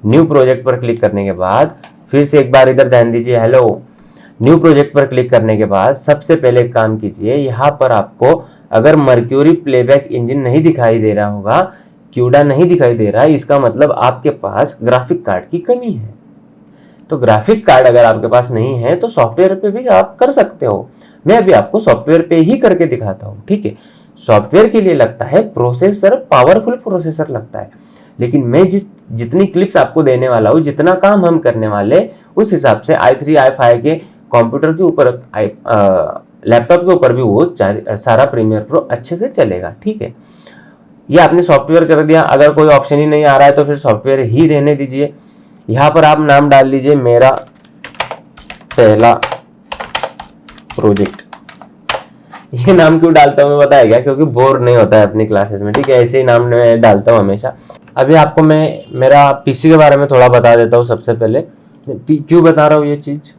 न्यू प्रोजेक्ट पर क्लिक करने के बाद फिर से एक बार इधर ध्यान दीजिए, हेलो। न्यू प्रोजेक्ट पर क्लिक करने के बाद सबसे पहले एक काम कीजिए, यहाँ पर आपको अगर मर्क्यूरी प्लेबैक इंजन नहीं दिखाई दे रहा होगा, क्यूडा नहीं दिखाई दे रहा है, इसका मतलब आपके पास ग्राफिक कार्ड की कमी है। तो ग्राफिक कार्ड अगर आपके पास नहीं है तो सॉफ्टवेयर पे भी आप कर सकते हो। मैं अभी आपको सॉफ्टवेयर पे ही करके दिखाता हूँ, ठीक है। सॉफ्टवेयर के लिए लगता है प्रोसेसर, पावरफुल प्रोसेसर लगता है, लेकिन मैं जितनी क्लिप्स आपको देने वाला हूँ, जितना काम हम करने वाले, उस हिसाब से i3 i5 के कंप्यूटर के ऊपर, लैपटॉप के ऊपर भी वो सारा प्रीमियर प्रो अच्छे से चलेगा, ठीक है। ये आपने सॉफ्टवेयर कर दिया, अगर कोई ऑप्शन ही नहीं आ रहा है तो फिर सॉफ्टवेयर ही रहने दीजिए। यहाँ पर आप नाम डाल लीजिए मेरा पहला प्रोजेक्ट। ये नाम क्यों डालता हूँ मैं, बताया क्या, क्योंकि बोर नहीं होता है अपनी क्लासेस में, ठीक है। ऐसे ही नाम मैं डालता हूँ हमेशा। अभी आपको मैं मेरा पीसी के बारे में थोड़ा बता देता हूँ। सबसे पहले क्यों बता रहा हूँ ये चीज़,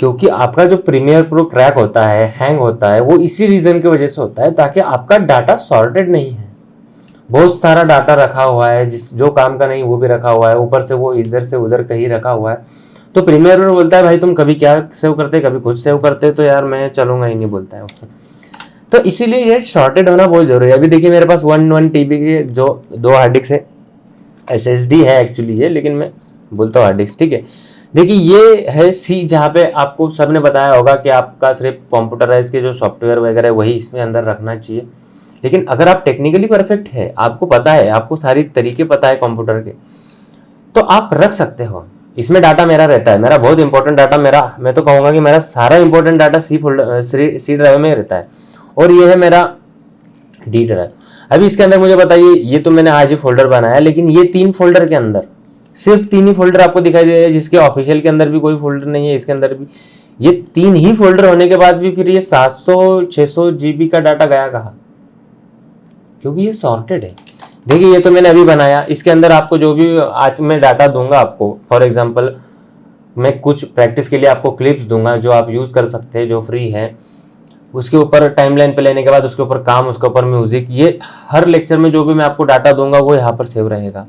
क्योंकि आपका जो प्रीमियर प्रो क्रैक होता है, हैंग होता है, वो इसी रीजन की वजह से होता है, ताकि आपका डाटा सॉर्टेड नहीं है। बहुत सारा डाटा रखा हुआ है, जिस जो काम का नहीं वो भी रखा हुआ है, ऊपर से वो इधर से उधर कहीं रखा हुआ है। तो प्रीमियर प्रो बोलता है भाई तुम कभी क्या सेव करते, कभी कुछ सेव करते, तो यार मैं चलूंगा ही नहीं, बोलता है उसको। तो इसीलिए ये शॉर्टेड होना बहुत जरूरी है। अभी देखिए मेरे पास 1 TB के जो 2 हार्ड डिस्क है, SSD है एक्चुअली ये, लेकिन मैं बोलता हूँ हार्ड डिस्क, ठीक है। देखिए ये है सी, जहाँ पे आपको सबने बताया होगा कि आपका सिर्फ कंप्यूटराइज के जो सॉफ्टवेयर वगैरह है वही इसमें अंदर रखना चाहिए। लेकिन अगर आप टेक्निकली परफेक्ट है, आपको पता है, आपको सारी तरीके पता है कंप्यूटर के, तो आप रख सकते हो। इसमें डाटा मेरा रहता है, मेरा बहुत इंपॉर्टेंट डाटा, मेरा मैं तो कहूँगा कि मेरा सारा इंपॉर्टेंट डाटा सी ड्राइव में रहता है, और ये है मेरा डी ड्राइव। अभी इसके अंदर मुझे बताइए, ये तो मैंने आज ही फोल्डर बनाया, लेकिन ये 3 फोल्डर के अंदर सिर्फ 3 ही फोल्डर आपको दिखाई दे रहे हैं, जिसके ऑफिशियल के अंदर भी कोई फोल्डर नहीं है, इसके अंदर भी ये 3 ही फोल्डर होने के बाद भी फिर ये 700-600 GB का डाटा गया कहाँ, क्योंकि ये सॉर्टेड है। देखिए ये तो मैंने अभी बनाया, इसके अंदर आपको जो भी आज मैं डाटा दूंगा आपको, फॉर एग्जांपल मैं कुछ प्रैक्टिस के लिए आपको क्लिप्स दूंगा जो आप यूज कर सकते हैं, जो फ्री है। उसके ऊपर टाइमलाइन पे लेने के बाद उसके ऊपर काम, उसके ऊपर म्यूजिक, ये हर लेक्चर में जो भी मैं आपको डाटा दूंगा वो यहाँ पर सेव रहेगा।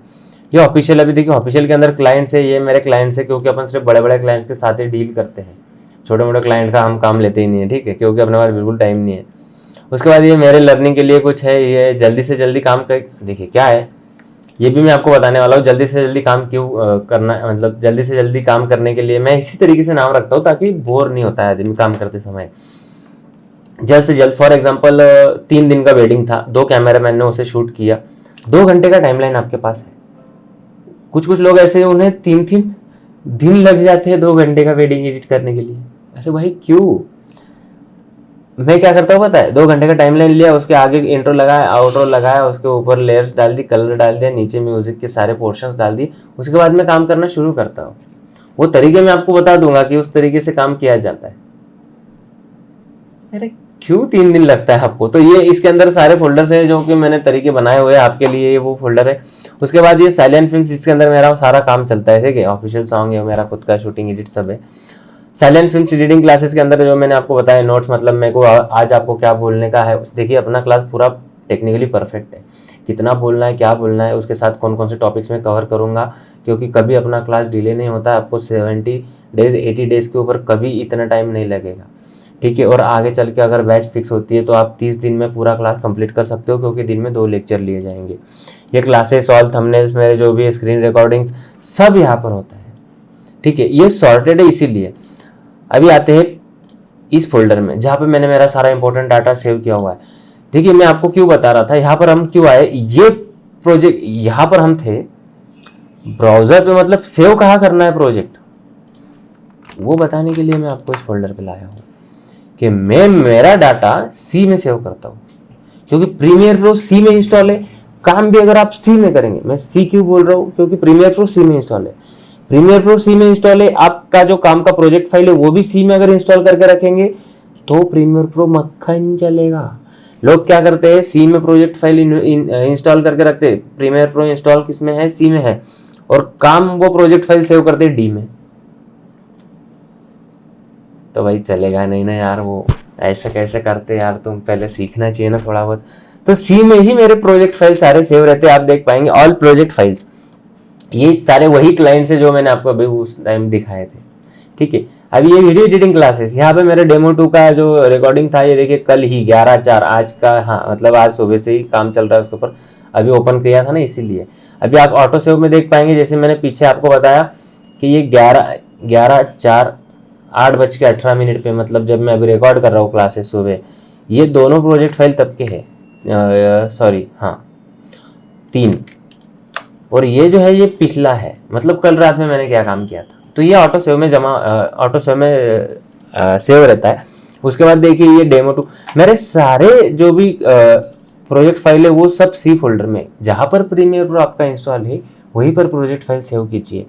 ये ऑफिशियल, अभी देखिए ऑफिशियल के अंदर क्लाइंट्स है, ये मेरे क्लाइंट्स है, क्योंकि अपन सिर्फ बड़े बड़े क्लाइंट्स के साथ ही डील करते हैं, छोटे मोटे क्लाइंट का हम काम लेते ही नहीं है, ठीक है, क्योंकि अपने पास बिल्कुल टाइम नहीं है। उसके बाद ये मेरे लर्निंग के लिए कुछ है, ये जल्दी से जल्दी काम कर, देखिए क्या है, ये भी मैं आपको बताने वाला हूँ। जल्दी से जल्दी काम क्यों करना है, मतलब जल्दी से जल्दी काम करने के लिए मैं इसी तरीके से नाम रखता हूँ, ताकि बोर नहीं होता है आदमी काम करते समय। जल्द से जल्द, फॉर एग्जांपल 3 दिन का वेडिंग था, 2 कैमरामैन ने उसे शूट किया, 2 घंटे का टाइमलाइन आपके पास है। कुछ कुछ लोग ऐसे, उन्हें 3-3 दिन लग जाते हैं 2 घंटे का वेडिंग एडिट करने के लिए। अरे भाई क्यों, मैं क्या करता हूँ पता है, 2 घंटे का टाइमलाइन लिया, उसके आगे इंट्रो लगाया, आउट्रो लगाया, उसके ऊपर लेयर्स डाल दी, कलर डाल दिया, नीचे म्यूजिक के सारे पोर्शंस डाल दिए, उसके बाद मैं काम करना शुरू करता हूँ। वो तरीके मैं आपको बता दूंगा कि उस तरीके से काम किया जाता है। अरे क्यों 3 दिन लगता है आपको, तो ये इसके अंदर सारे फोल्डर्स हैं जो कि मैंने तरीके बनाए हुए हैं आपके लिए, ये वो फोल्डर है। उसके बाद ये साइलेंट फिल्म्स, इसके अंदर मेरा सारा काम चलता है, ठीक है, ऑफिशियल सॉन्ग है, मेरा खुद का शूटिंग एडिट सब है। साइलेंट फिल्म्स रीडिंग क्लासेस के अंदर जो मैंने आपको बताया नोट्स, मतलब मेरे को आज आपको क्या बोलने का है, देखिए अपना क्लास पूरा टेक्निकली परफेक्ट है, कितना बोलना है, क्या बोलना है, उसके साथ कौन कौन से टॉपिक्स में कवर करूंगा, क्योंकि कभी अपना क्लास डिले नहीं होता है। आपको 70 डेज 80 डेज के ऊपर कभी इतना टाइम नहीं लगेगा, ठीक है। और आगे चल के अगर बैच फिक्स होती है तो आप 30 दिन में पूरा क्लास कंप्लीट कर सकते हो, क्योंकि दिन में 2 लेक्चर लिए जाएंगे। ये क्लासेस, सॉल्व, थंबनेल्स, मेरे जो भी स्क्रीन रिकॉर्डिंग्स सब यहाँ पर होता है, ठीक है। ये सॉर्टेड है इसीलिए। अभी आते हैं इस फोल्डर में जहाँ पे मैंने मेरा सारा इंपॉर्टेंट डाटा सेव किया हुआ है। देखिए मैं आपको क्यों बता रहा था, यहाँ पर हम क्यों आए, ये प्रोजेक्ट यहाँ पर हम थे ब्राउजर पे, मतलब सेव कहाँ करना है प्रोजेक्ट, वो बताने के लिए मैं आपको इस फोल्डर पे लाया हूँ कि मैं मेरा डाटा सी में सेव करता हूँ, क्योंकि प्रीमियर प्रो सी में इंस्टॉल है। काम भी अगर आप सी में करेंगे, मैं सी क्यों बोल रहा हूँ, क्योंकि प्रीमियर प्रो सी में इंस्टॉल है। प्रीमियर प्रो सी में इंस्टॉल है, आपका जो काम का प्रोजेक्ट फाइल है वो भी सी में अगर इंस्टॉल करके रखेंगे तो प्रीमियर प्रो मक्खन चलेगा। लोग क्या करते हैं, सी में प्रोजेक्ट फाइल इंस्टॉल करके रखते हैं, प्रीमियर प्रो इंस्टॉल किस में है, सी में है, और काम वो प्रोजेक्ट फाइल सेव करते हैं डी में। तो भाई चलेगा नहीं ना यार, वो ऐसा कैसे करते यार, तुम पहले सीखना चाहिए ना थोड़ा बहुत। तो सी में ही मेरे प्रोजेक्ट फाइल सारे सेव रहते हैं, आप देख पाएंगे ऑल प्रोजेक्ट फाइल्स, ये सारे वही क्लाइंट्स है जो मैंने आपको अभी उस टाइम दिखाए थे। ठीक है, अब ये वीडियो एडिटिंग क्लासेस, यहाँ पे मेरे डेमो 2 का जो रिकॉर्डिंग था, ये देखिए कल ही 11/4 आज का, हाँ मतलब आज सुबह से ही काम चल रहा है उसके ऊपर, अभी ओपन किया था ना इसीलिए। अभी आप ऑटो सेव में देख पाएंगे, जैसे मैंने पीछे आपको बताया कि ये 11/4 8:18 पे, मतलब जब मैं अभी रिकॉर्ड कर रहा हूँ क्लासेस सुबह, ये दोनों प्रोजेक्ट फाइल तब के हैं, सॉरी हाँ 3, और ये जो है ये पिछला है, मतलब कल रात में मैंने क्या काम किया था। तो ये ऑटो सेव में ऑटो सेव में सेव रहता है। उसके बाद देखिए ये डेमो 2, मेरे सारे जो भी प्रोजेक्ट फाइल है वो सब सी फोल्डर में, जहाँ पर प्रीमियर प्रो आपका इंस्टॉल है वहीं पर प्रोजेक्ट फाइल सेव कीजिए।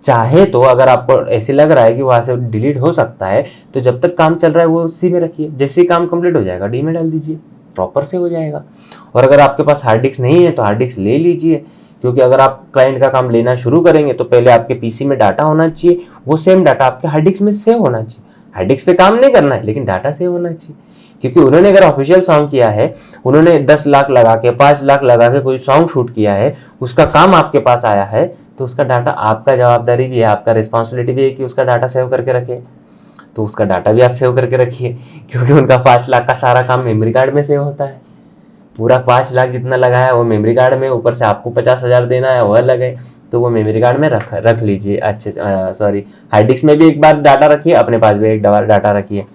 चाहे तो अगर आपको ऐसे लग रहा है कि वहाँ से डिलीट हो सकता है, तो जब तक काम चल रहा है वो सी में रखिए, जैसे ही काम कंप्लीट हो जाएगा डी में डाल दीजिए, प्रॉपर से हो जाएगा। और अगर आपके पास हार्ड डिस्क नहीं है तो हार्ड डिस्क ले लीजिए, क्योंकि अगर आप क्लाइंट का काम लेना शुरू करेंगे तो पहले आपके पीसी में डाटा होना चाहिए, वो सेम डाटा आपके हार्ड डिस्क में सेव होना चाहिए। हार्ड डिस्क पे काम नहीं करना है लेकिन डाटा सेव होना चाहिए, क्योंकि उन्होंने अगर ऑफिशियल सॉन्ग किया है, उन्होंने 10 लाख लगा के 5 लाख लगा के कोई सॉन्ग शूट किया है, उसका काम आपके पास आया है, तो उसका डाटा आपका जवाबदारी भी है, आपका रिस्पॉन्सिबिलिटी भी है कि उसका डाटा सेव करके रखे। तो उसका डाटा भी आप सेव करके रखिए, क्योंकि उनका 5 लाख का सारा काम मेमोरी कार्ड में सेव होता है। पूरा 5 लाख जितना लगाया है वो मेमोरी कार्ड में, ऊपर से आपको 50,000 देना है वो अलग है, तो वो मेमोरी कार्ड में रख लीजिए। अच्छे सॉरी हार्ड डिस्क में भी एक बार डाटा रखिए, अपने पास भी एक डाटा रखिए।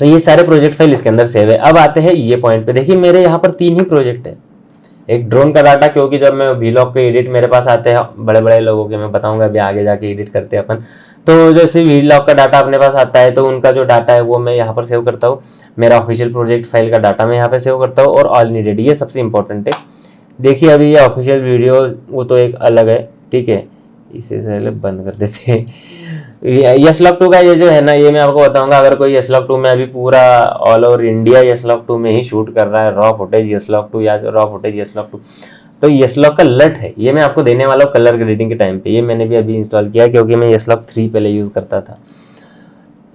तो ये सारे प्रोजेक्ट फाइल इसके अंदर सेव है। अब आते हैं ये पॉइंट पे, देखिए मेरे यहाँ पर 3 ही प्रोजेक्ट है। एक ड्रोन का डाटा, क्योंकि जब मैं वीलॉग के एडिट मेरे पास आते हैं बड़े बड़े लोगों के, मैं बताऊंगा अभी आगे जाके एडिट करते हैं अपन, तो जैसे वीलॉग का डाटा अपने पास आता है तो उनका जो डाटा है वो मैं यहाँ पर सेव करता हूँ। मेरा ऑफिशियल प्रोजेक्ट फाइल का डाटा मैं यहाँ पे सेव करता हूँ, और ऑल नीडेड, ये सबसे इंपॉर्टेंट है। देखिए अभी ये ऑफिशियल वीडियो वो तो एक अलग है, ठीक है, इसे पहले बंद कर देते हैं। यशलॉक 2 का ये जो है ना, ये मैं आपको बताऊंगा, अगर कोई यशलॉक 2 में अभी पूरा ऑल ओवर इंडिया यशलॉक 2 में ही शूट कर रहा है, रॉ फुटेज यशलॉक 2 या रॉ फुटेज यशलॉक 2, तो यशलॉक का लट है, ये मैं आपको देने वाला हूँ कलर ग्रेडिंग के टाइम पे। ये मैंने भी अभी इंस्टॉल किया क्योंकि मैं यशलॉक 3 पहले यूज़ करता था।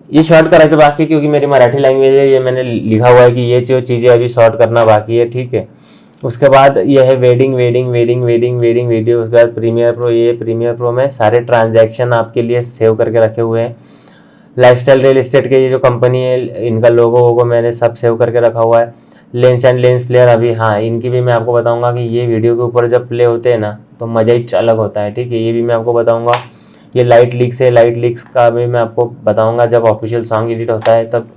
ये शॉर्ट करा से बाकी, क्योंकि मेरी मराठी लैंग्वेज है, ये मैंने लिखा हुआ है कि ये जो चीज़ें अभी शॉर्ट करना बाकी है, ठीक है। उसके बाद ये है वेडिंग वीडियो। उसके बाद प्रीमियर प्रो, ये प्रीमियर प्रो में सारे ट्रांजैक्शन आपके लिए सेव करके रखे हुए हैं। लाइफस्टाइल रियल एस्टेट के ये जो कंपनी है, इनका लोगो मैंने सब सेव करके रखा हुआ है। लेंस एंड लेंस प्लेयर, अभी हाँ इनकी भी मैं आपको बताऊंगा कि ये वीडियो के ऊपर जब प्ले होते हैं ना तो मज़ा ही अलग होता है, ठीक है, ये भी मैं आपको बताऊंगा। ये लाइट लीक्स है, लाइट लीक्स का भी मैं आपको बताऊंगा, जब ऑफिशियल सॉन्ग एडिट होता है तब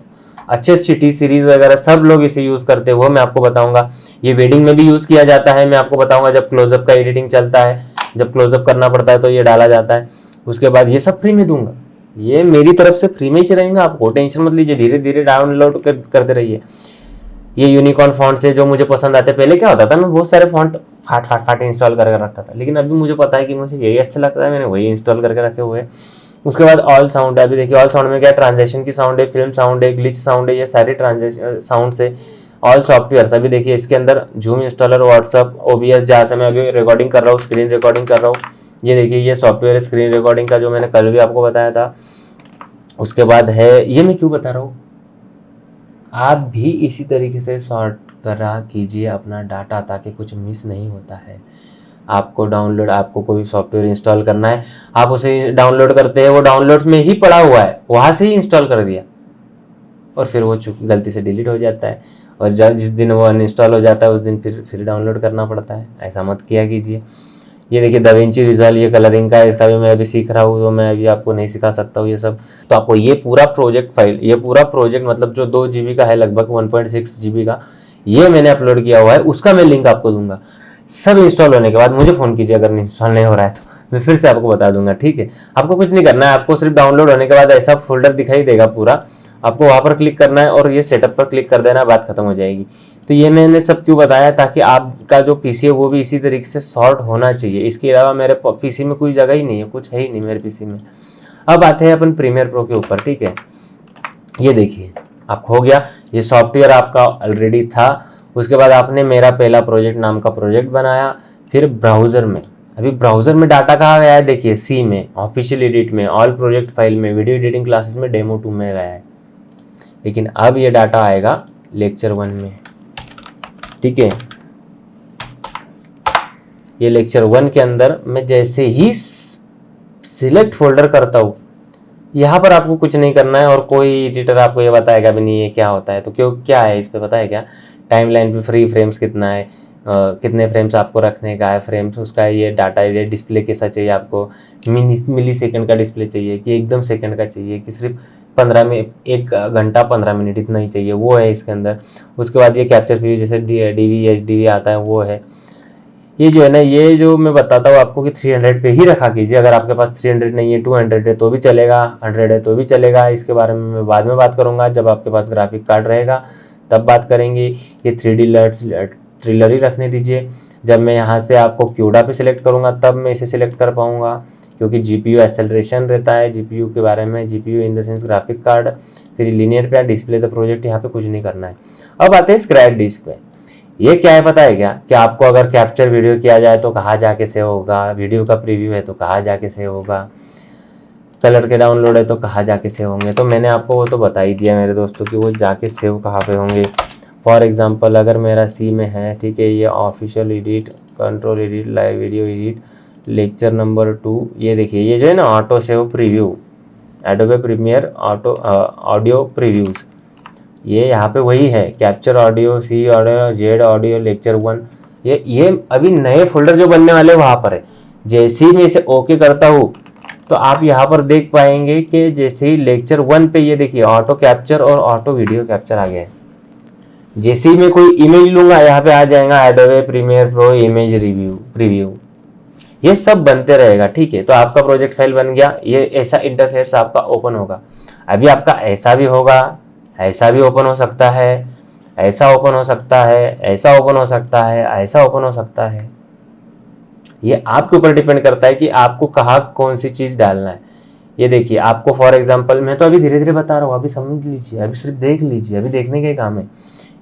अच्छी अच्छी टी सीरीज़ वगैरह सब लोग इसे यूज़ करते हैं, वो मैं आपको बताऊंगा। ये वेडिंग में भी यूज़ किया जाता है, मैं आपको बताऊंगा, जब क्लोजअप का एडिटिंग चलता है, जब क्लोजअप करना पड़ता है तो ये डाला जाता है। उसके बाद ये सब फ्री में दूंगा, ये मेरी तरफ से फ्री में ही रहेगा, आपको टेंशन मत लीजिए, धीरे धीरे डाउनलोड करते रहिए। ये यूनिकॉर्न फॉन्ट से जो मुझे पसंद आते, पहले क्या होता था मैं बहुत सारे फॉन्ट फाट इंस्टॉल करके रखता था, लेकिन अभी मुझे पता है कि मुझे यही अच्छा लगता है, मैंने वही इंस्टॉल करके रखे हुए हैं। उसके बाद ऑल साउंड है, अभी देखिए ऑल साउंड में क्या ट्रांजेक्शन की साउंड है, फिल्म साउंड है, ग्लिच साउंड है, ये सारे ट्रांजेक्शन साउंड से ऑल सॉफ्टवेयर। अभी देखिए इसके अंदर जूम इंस्टॉलर, व्हाट्सअप, OBS, जहाँ से मैं अभी रिकॉर्डिंग कर रहा हूँ, स्क्रीन रिकॉर्डिंग कर रहा हूँ, ये देखिए ये सॉफ्टवेयर स्क्रीन रिकॉर्डिंग का जो मैंने कल भी आपको बताया था। उसके बाद है, ये मैं क्यों बता रहा हूँ, आप भी इसी तरीके से सॉर्ट करा कीजिए अपना डाटा, ताकि कुछ मिस नहीं होता है। आपको कोई सॉफ्टवेयर इंस्टॉल करना है, आप उसे डाउनलोड करते हैं, वो डाउनलोड में ही पड़ा हुआ है, वहाँ से ही इंस्टॉल कर दिया, और फिर वो गलती से डिलीट हो जाता है, और जिस दिन वो अनइंस्टॉल हो जाता है उस दिन फिर डाउनलोड करना पड़ता है। ऐसा मत किया कीजिए। ये देखिए दाविंची रिजॉल्व, ये कलरिंग का है, इसका भी मैं अभी सीख रहा हूँ, तो मैं अभी आपको नहीं सिखा सकता हूँ ये सब। तो आपको ये पूरा प्रोजेक्ट फाइल, ये पूरा प्रोजेक्ट मतलब जो 2 GB का है, लगभग 1.6 GB का, ये मैंने अपलोड किया हुआ है, उसका मैं लिंक आपको दूंगा। सब इंस्टॉल होने के बाद मुझे फ़ोन कीजिए, अगर इंस्टॉल नहीं हो रहा है तो मैं फिर से आपको बता दूंगा, ठीक है। आपको कुछ नहीं करना है, आपको सिर्फ डाउनलोड होने के बाद ऐसा फोल्डर दिखाई देगा पूरा, आपको वहाँ पर क्लिक करना है और ये सेटअप पर क्लिक कर देना, बात खत्म हो जाएगी। तो ये मैंने सब क्यों बताया, ताकि आपका जो पीसी है वो भी इसी तरीके से सॉर्ट होना चाहिए। इसके अलावा मेरे पीसी में कोई जगह ही नहीं है, कुछ है ही नहीं मेरे पीसी में। अब आते हैं अपन प्रीमियर प्रो के ऊपर, ठीक है। ये देखिए आपको हो गया, ये सॉफ्टवेयर आपका ऑलरेडी था। उसके बाद आपने मेरा पहला प्रोजेक्ट नाम का प्रोजेक्ट बनाया। फिर ब्राउज़र में, अभी ब्राउज़र में डाटा कहाँ गया है, देखिए सी में, ऑफिशियल एडिट में, ऑल प्रोजेक्ट फाइल में, वीडियो एडिटिंग क्लासेस में, डेमो 2 में गया है। लेकिन अब ये डाटा आएगा लेक्चर 1 में, ठीक है। ये लेक्चर 1 के अंदर मैं जैसे ही सिलेक्ट फोल्डर करता हूँ, यहाँ पर आपको कुछ नहीं करना है और कोई एडिटर आपको ये बताएगा भी नहीं ये क्या होता है। तो क्यों, क्या है इस पे पता है क्या, टाइमलाइन पे फ्री फ्रेम्स कितना है, कितने फ्रेम्स आपको रखने का है, फ्रेम्स उसका ये डाटा, ये डिस्प्ले कैसा चाहिए आपको, मिली सेकंड का डिस्प्ले चाहिए कि एकदम सेकंड का चाहिए कि सिर्फ 15 में 1 घंटा 15 मिनट इतना ही चाहिए, वो है इसके अंदर। उसके बाद ये कैप्चर व्यू जैसे DV HDV आता है वो है। ये जो है ना, ये जो मैं बताता हूँ आपको कि 300 पे ही रखा कीजिए। अगर आपके पास 300 नहीं है, 200 है तो भी चलेगा, 100 है तो भी चलेगा। इसके बारे में मैं बाद में बात करूँगा, जब आपके पास ग्राफिक कार्ड रहेगा तब बात करेंगे। ये 3D थ्रिलर ही रखने दीजिए। जब मैं यहाँ से आपको क्यूडा पे सिलेक्ट करूँगा तब मैं इसे सिलेक्ट कर पाऊँगा, क्योंकि GPU एक्सेलरेशन रहता है। GPU के बारे में, GPU in the sense graphic card. फिर लीनियर पे डिस्प्ले द प्रोजेक्ट, यहाँ पे कुछ नहीं करना है। अब आते हैं स्क्रैच डिस्क पे। ये क्या है पता है क्या, कि आपको अगर कैप्चर वीडियो किया जाए तो कहाँ जाके सेव होगा, वीडियो का प्रीव्यू है तो कहाँ जाके सेव होगा, कलर के डाउनलोड है तो कहाँ जाके सेव होंगे। तो मैंने आपको वो तो बता ही दिया मेरे दोस्तों कि वो जाके सेव कहाँ पे होंगे। फॉर एग्जांपल अगर मेरा सी में है, ठीक है, ये official edit, control edit, live video edit, lecture number 2, ये देखिए ये जो है ना auto save preview, Adobe Premiere auto audio previews, ये यहाँ पे वही है। Capture audio, C audio, Z audio, lecture 1, ये अभी नए फोल्डर जो बनने वाले वहाँ पर है। जैसे ही मैं इसे ओके करता हूँ तो आप यहाँ पर देख पाएंगे कि जैसे ही लेक्चर 1 पे ये देखिए ऑटो कैप्चर और ऑटो वीडियो कैप्चर आ गया है। जैसे ही मैं कोई इमेज लूंगा यहाँ पे आ जाएगा Adobe Premiere Pro image review preview, ये सब बनते रहेगा, ठीक है। तो आपका प्रोजेक्ट फाइल बन गया, ये ऐसा इंटरफेस आपका ओपन होगा। अभी आपका ऐसा भी होगा, ऐसा भी ओपन हो सकता है, ऐसा ओपन हो सकता है, ऐसा ओपन हो सकता है, ऐसा ओपन हो सकता है। ये आपके ऊपर डिपेंड करता है कि आपको कहाँ कौन सी चीज़ डालना है। ये देखिए आपको फॉर एग्जांपल, मैं तो अभी धीरे धीरे बता रहा हूँ, अभी समझ लीजिए, अभी सिर्फ देख लीजिए, अभी देखने के काम है।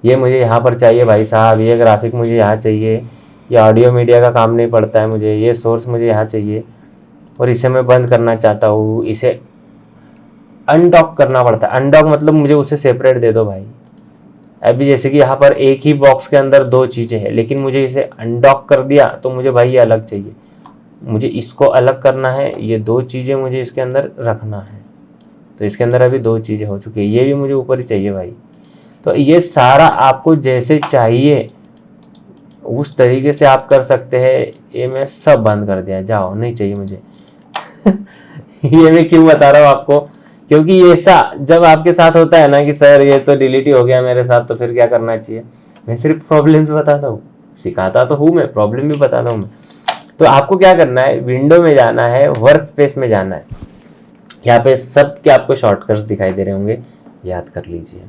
ये मुझे यहाँ पर चाहिए भाई साहब, ये ग्राफिक मुझे यहाँ चाहिए, ये ऑडियो मीडिया का काम नहीं पड़ता है मुझे, ये सोर्स मुझे यहाँ चाहिए और इसे मैं बंद करना चाहता हूँ, इसे अनडॉक करना पड़ता है। अनडॉक मतलब मुझे उसे सेपरेट दे दो भाई। अभी जैसे कि यहाँ पर एक ही बॉक्स के अंदर 2 चीज़ें हैं, लेकिन मुझे इसे अनडॉक कर दिया तो मुझे भाई ये अलग चाहिए, मुझे इसको अलग करना है, ये 2 चीज़ें मुझे इसके अंदर रखना है। तो इसके अंदर अभी 2 चीज़ें हो चुकी है, ये भी मुझे ऊपर ही चाहिए भाई। तो ये सारा आपको जैसे चाहिए उस तरीके से आप कर सकते हैं। ये मैं सब बंद कर दिया, जाओ, नहीं चाहिए मुझे। ये मैं क्यों बता रहा हूँ आपको, क्योंकि ऐसा जब आपके साथ होता है ना कि सर ये तो डिलीट ही हो गया मेरे साथ, तो फिर क्या करना चाहिए। मैं सिर्फ प्रॉब्लम्स बताता हूँ, सिखाता तो हूँ मैं, प्रॉब्लम भी बताता हूँ मैं। तो आपको क्या करना है, विंडो में जाना है, वर्क स्पेस में जाना है। यहाँ पे सब के आपको शॉर्टकट्स दिखाई दे रहे होंगे, याद कर लीजिए,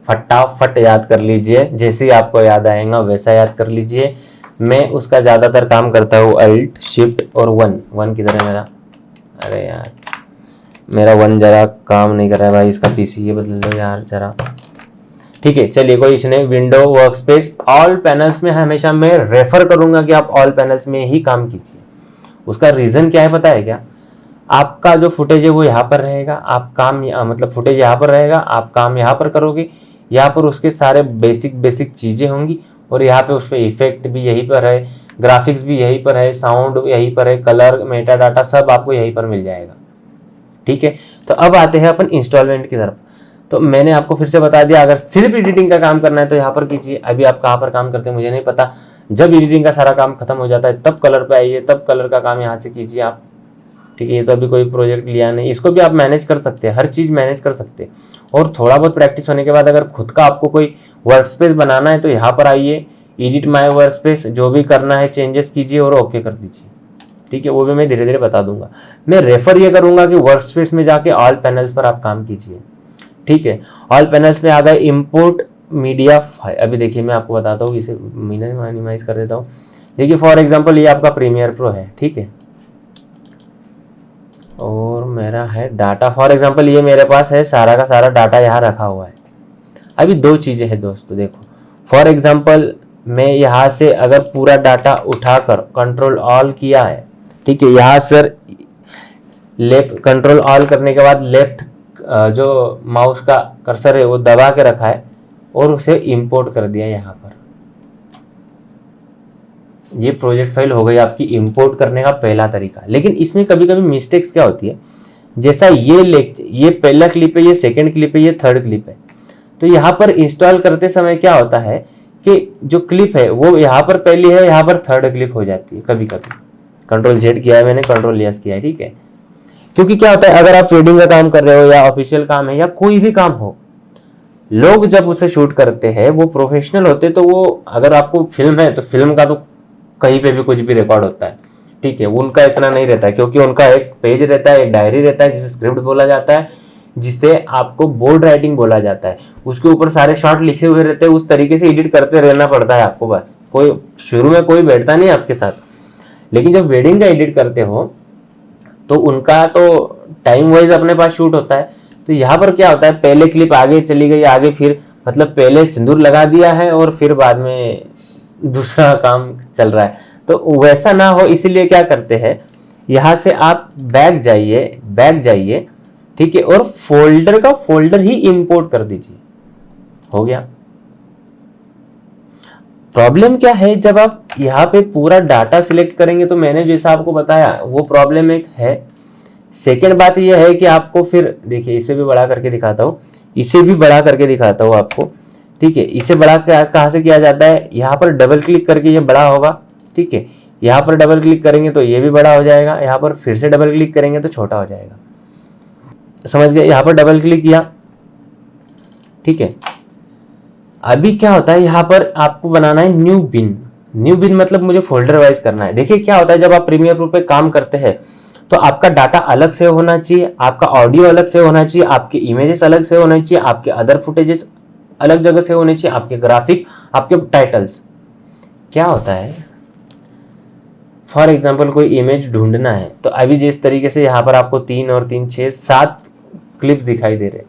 फटाफट याद कर लीजिए, जैसे ही आपको याद आएगा वैसा याद कर लीजिए। मैं उसका ज़्यादातर काम करता हूँ अल्ट शिफ्ट और 1 किधर है मेरा, अरे यार मेरा 1 जरा काम नहीं कर रहा है भाई, इसका पीसी ये बदल दो यार जरा। ठीक है चलिए, कोई इशू नहीं। Window, work space, all panels में हमेशा मैं रेफर करूंगा कि आप ऑल पैनल्स में ही काम कीजिए। उसका रीज़न क्या है पता है क्या, आपका जो फुटेज है वो यहाँ पर रहेगा, आप काम मतलब फुटेज यहाँ पर रहेगा, आप काम यहाँ पर करोगे, यहाँ पर उसके सारे बेसिक चीज़ें होंगी और यहाँ पे उस पर इफेक्ट भी यहीं पर है, ग्राफिक्स भी यहीं पर है, साउंड यहीं पर है, कलर, मेटा डाटा सब आपको यहीं पर मिल जाएगा। ठीक है, तो अब आते हैं अपन इंस्टॉलमेंट की तरफ। तो मैंने आपको फिर से बता दिया, अगर सिर्फ एडिटिंग का काम करना है तो यहाँ पर कीजिए। अभी आप कहाँ पर काम करते हैं मुझे नहीं पता, जब एडिटिंग का सारा काम खत्म हो जाता है तब कलर पे आइए, तब कलर का काम यहाँ से कीजिए आप। ठीक है, ये तो अभी कोई प्रोजेक्ट लिया नहीं, इसको भी आप मैनेज कर सकते हैं, हर चीज़ मैनेज कर सकते हैं। और थोड़ा बहुत प्रैक्टिस होने के बाद अगर खुद का आपको कोई वर्क स्पेस बनाना है तो यहाँ पर आइए, एडिट माय वर्क स्पेस, जो भी करना है चेंजेस कीजिए और ओके कर दीजिए। ठीक है, वो भी मैं धीरे धीरे बता दूंगा। मैं रेफर ये करूंगा कि वर्क स्पेस में जाके ऑल पैनल्स पर आप काम कीजिए। ठीक है, ऑल पैनल्स पे आ गए इंपोर्ट मीडिया फाइल। अभी देखिए मैं आपको बताता हूँ, इसे मिनिमाइज कर देता हूँ। देखिए फॉर एग्जांपल ये आपका प्रीमियर प्रो है, ठीक है, और मेरा है डाटा। फॉर एग्जांपल ये मेरे पास है, सारा का सारा डाटा यहाँ रखा हुआ है। अभी दो चीज़ें हैं दोस्तों, देखो फॉर एग्जांपल मैं यहाँ से अगर पूरा डाटा उठाकर कंट्रोल ऑल किया है, ठीक है, यहाँ सर लेफ्ट कंट्रोल ऑल करने के बाद लेफ्ट जो माउस का कर्सर है वो दबा के रखा है और उसे इंपोर्ट कर दिया यहाँ पर। ये प्रोजेक्ट फाइल हो गई आपकी इंपोर्ट करने का पहला तरीका। लेकिन इसमें कभी कभी मिस्टेक्स क्या होती है, जैसा ये पहला क्लिप है, ये सेकंड क्लिप है, ये थर्ड क्लिप है, तो यहाँ पर इंस्टॉल करते समय क्या होता है कि जो क्लिप है वो यहाँ पर पहली है, यहाँ पर थर्ड क्लिप हो जाती है कभी कभी। कंट्रोल जेड किया है मैंने, कंट्रोल यस किया है, ठीक है। क्योंकि क्या होता है, अगर आप ट्रेडिंग का काम कर रहे हो या ऑफिशियल काम है या कोई भी काम हो, लोग जब उसे शूट करते हैं वो प्रोफेशनल होते, तो वो अगर आपको फिल्म है तो फिल्म का तो कहीं पे भी कुछ भी रिकॉर्ड होता है, ठीक है, उनका इतना नहीं रहता है, क्योंकि उनका एक पेज रहता है, एक डायरी रहता है जिसे स्क्रिप्ट बोला जाता है, जिसे आपको बोर्ड राइटिंग बोला जाता है। उसके ऊपर सारे शॉट लिखे हुए रहते हैं, उस तरीके से एडिट करते रहना पड़ता है आपको। बस कोई शुरू में कोई बैठता नहीं आपके साथ। लेकिन जब वेडिंग का एडिट करते हो तो उनका तो टाइम वाइज अपने पास शूट होता है। तो यहाँ पर क्या होता है, पहले क्लिप आगे चली गई, आगे फिर मतलब पहले सिंदूर लगा दिया है और फिर बाद में दूसरा काम चल रहा है, तो वैसा ना हो इसीलिए क्या करते हैं, यहाँ से आप बैक जाइए, ठीक है, और फोल्डर का फोल्डर ही इंपोर्ट कर दीजिए, हो गया। प्रॉब्लम क्या है, जब आप यहाँ पे पूरा डाटा सिलेक्ट करेंगे तो मैंने जैसा आपको बताया वो प्रॉब्लम एक है। सेकेंड बात यह है कि आपको फिर देखिए, इसे भी बड़ा करके दिखाता हूँ, इसे भी बड़ा करके दिखाता हूँ आपको, ठीक है। इसे बड़ा कहाँ से किया जाता है, यहाँ पर डबल क्लिक करके ये बड़ा होगा, ठीक है, यहाँ पर डबल क्लिक करेंगे तो ये भी बड़ा हो जाएगा, यहाँ पर फिर से डबल क्लिक करेंगे तो छोटा हो जाएगा, समझ गए। यहाँ पर डबल क्लिक किया, ठीक है। अभी क्या होता है, यहाँ पर आपको बनाना है न्यू बिन मतलब मुझे फोल्डर वाइज करना है। देखिए क्या होता है, जब आप प्रीमियर प्रो पे काम करते हैं तो आपका डाटा अलग से होना चाहिए, आपका ऑडियो अलग से होना चाहिए, आपके इमेजेस अलग से होने चाहिए, आपके अदर फुटेजेस अलग जगह से होने चाहिए, आपके ग्राफिक, आपके टाइटल्स। क्या होता है, फॉर एग्जाम्पल कोई इमेज ढूंढना है तो अभी जिस तरीके से यहाँ पर आपको 3 और 3 6 7 क्लिप दिखाई दे रहे,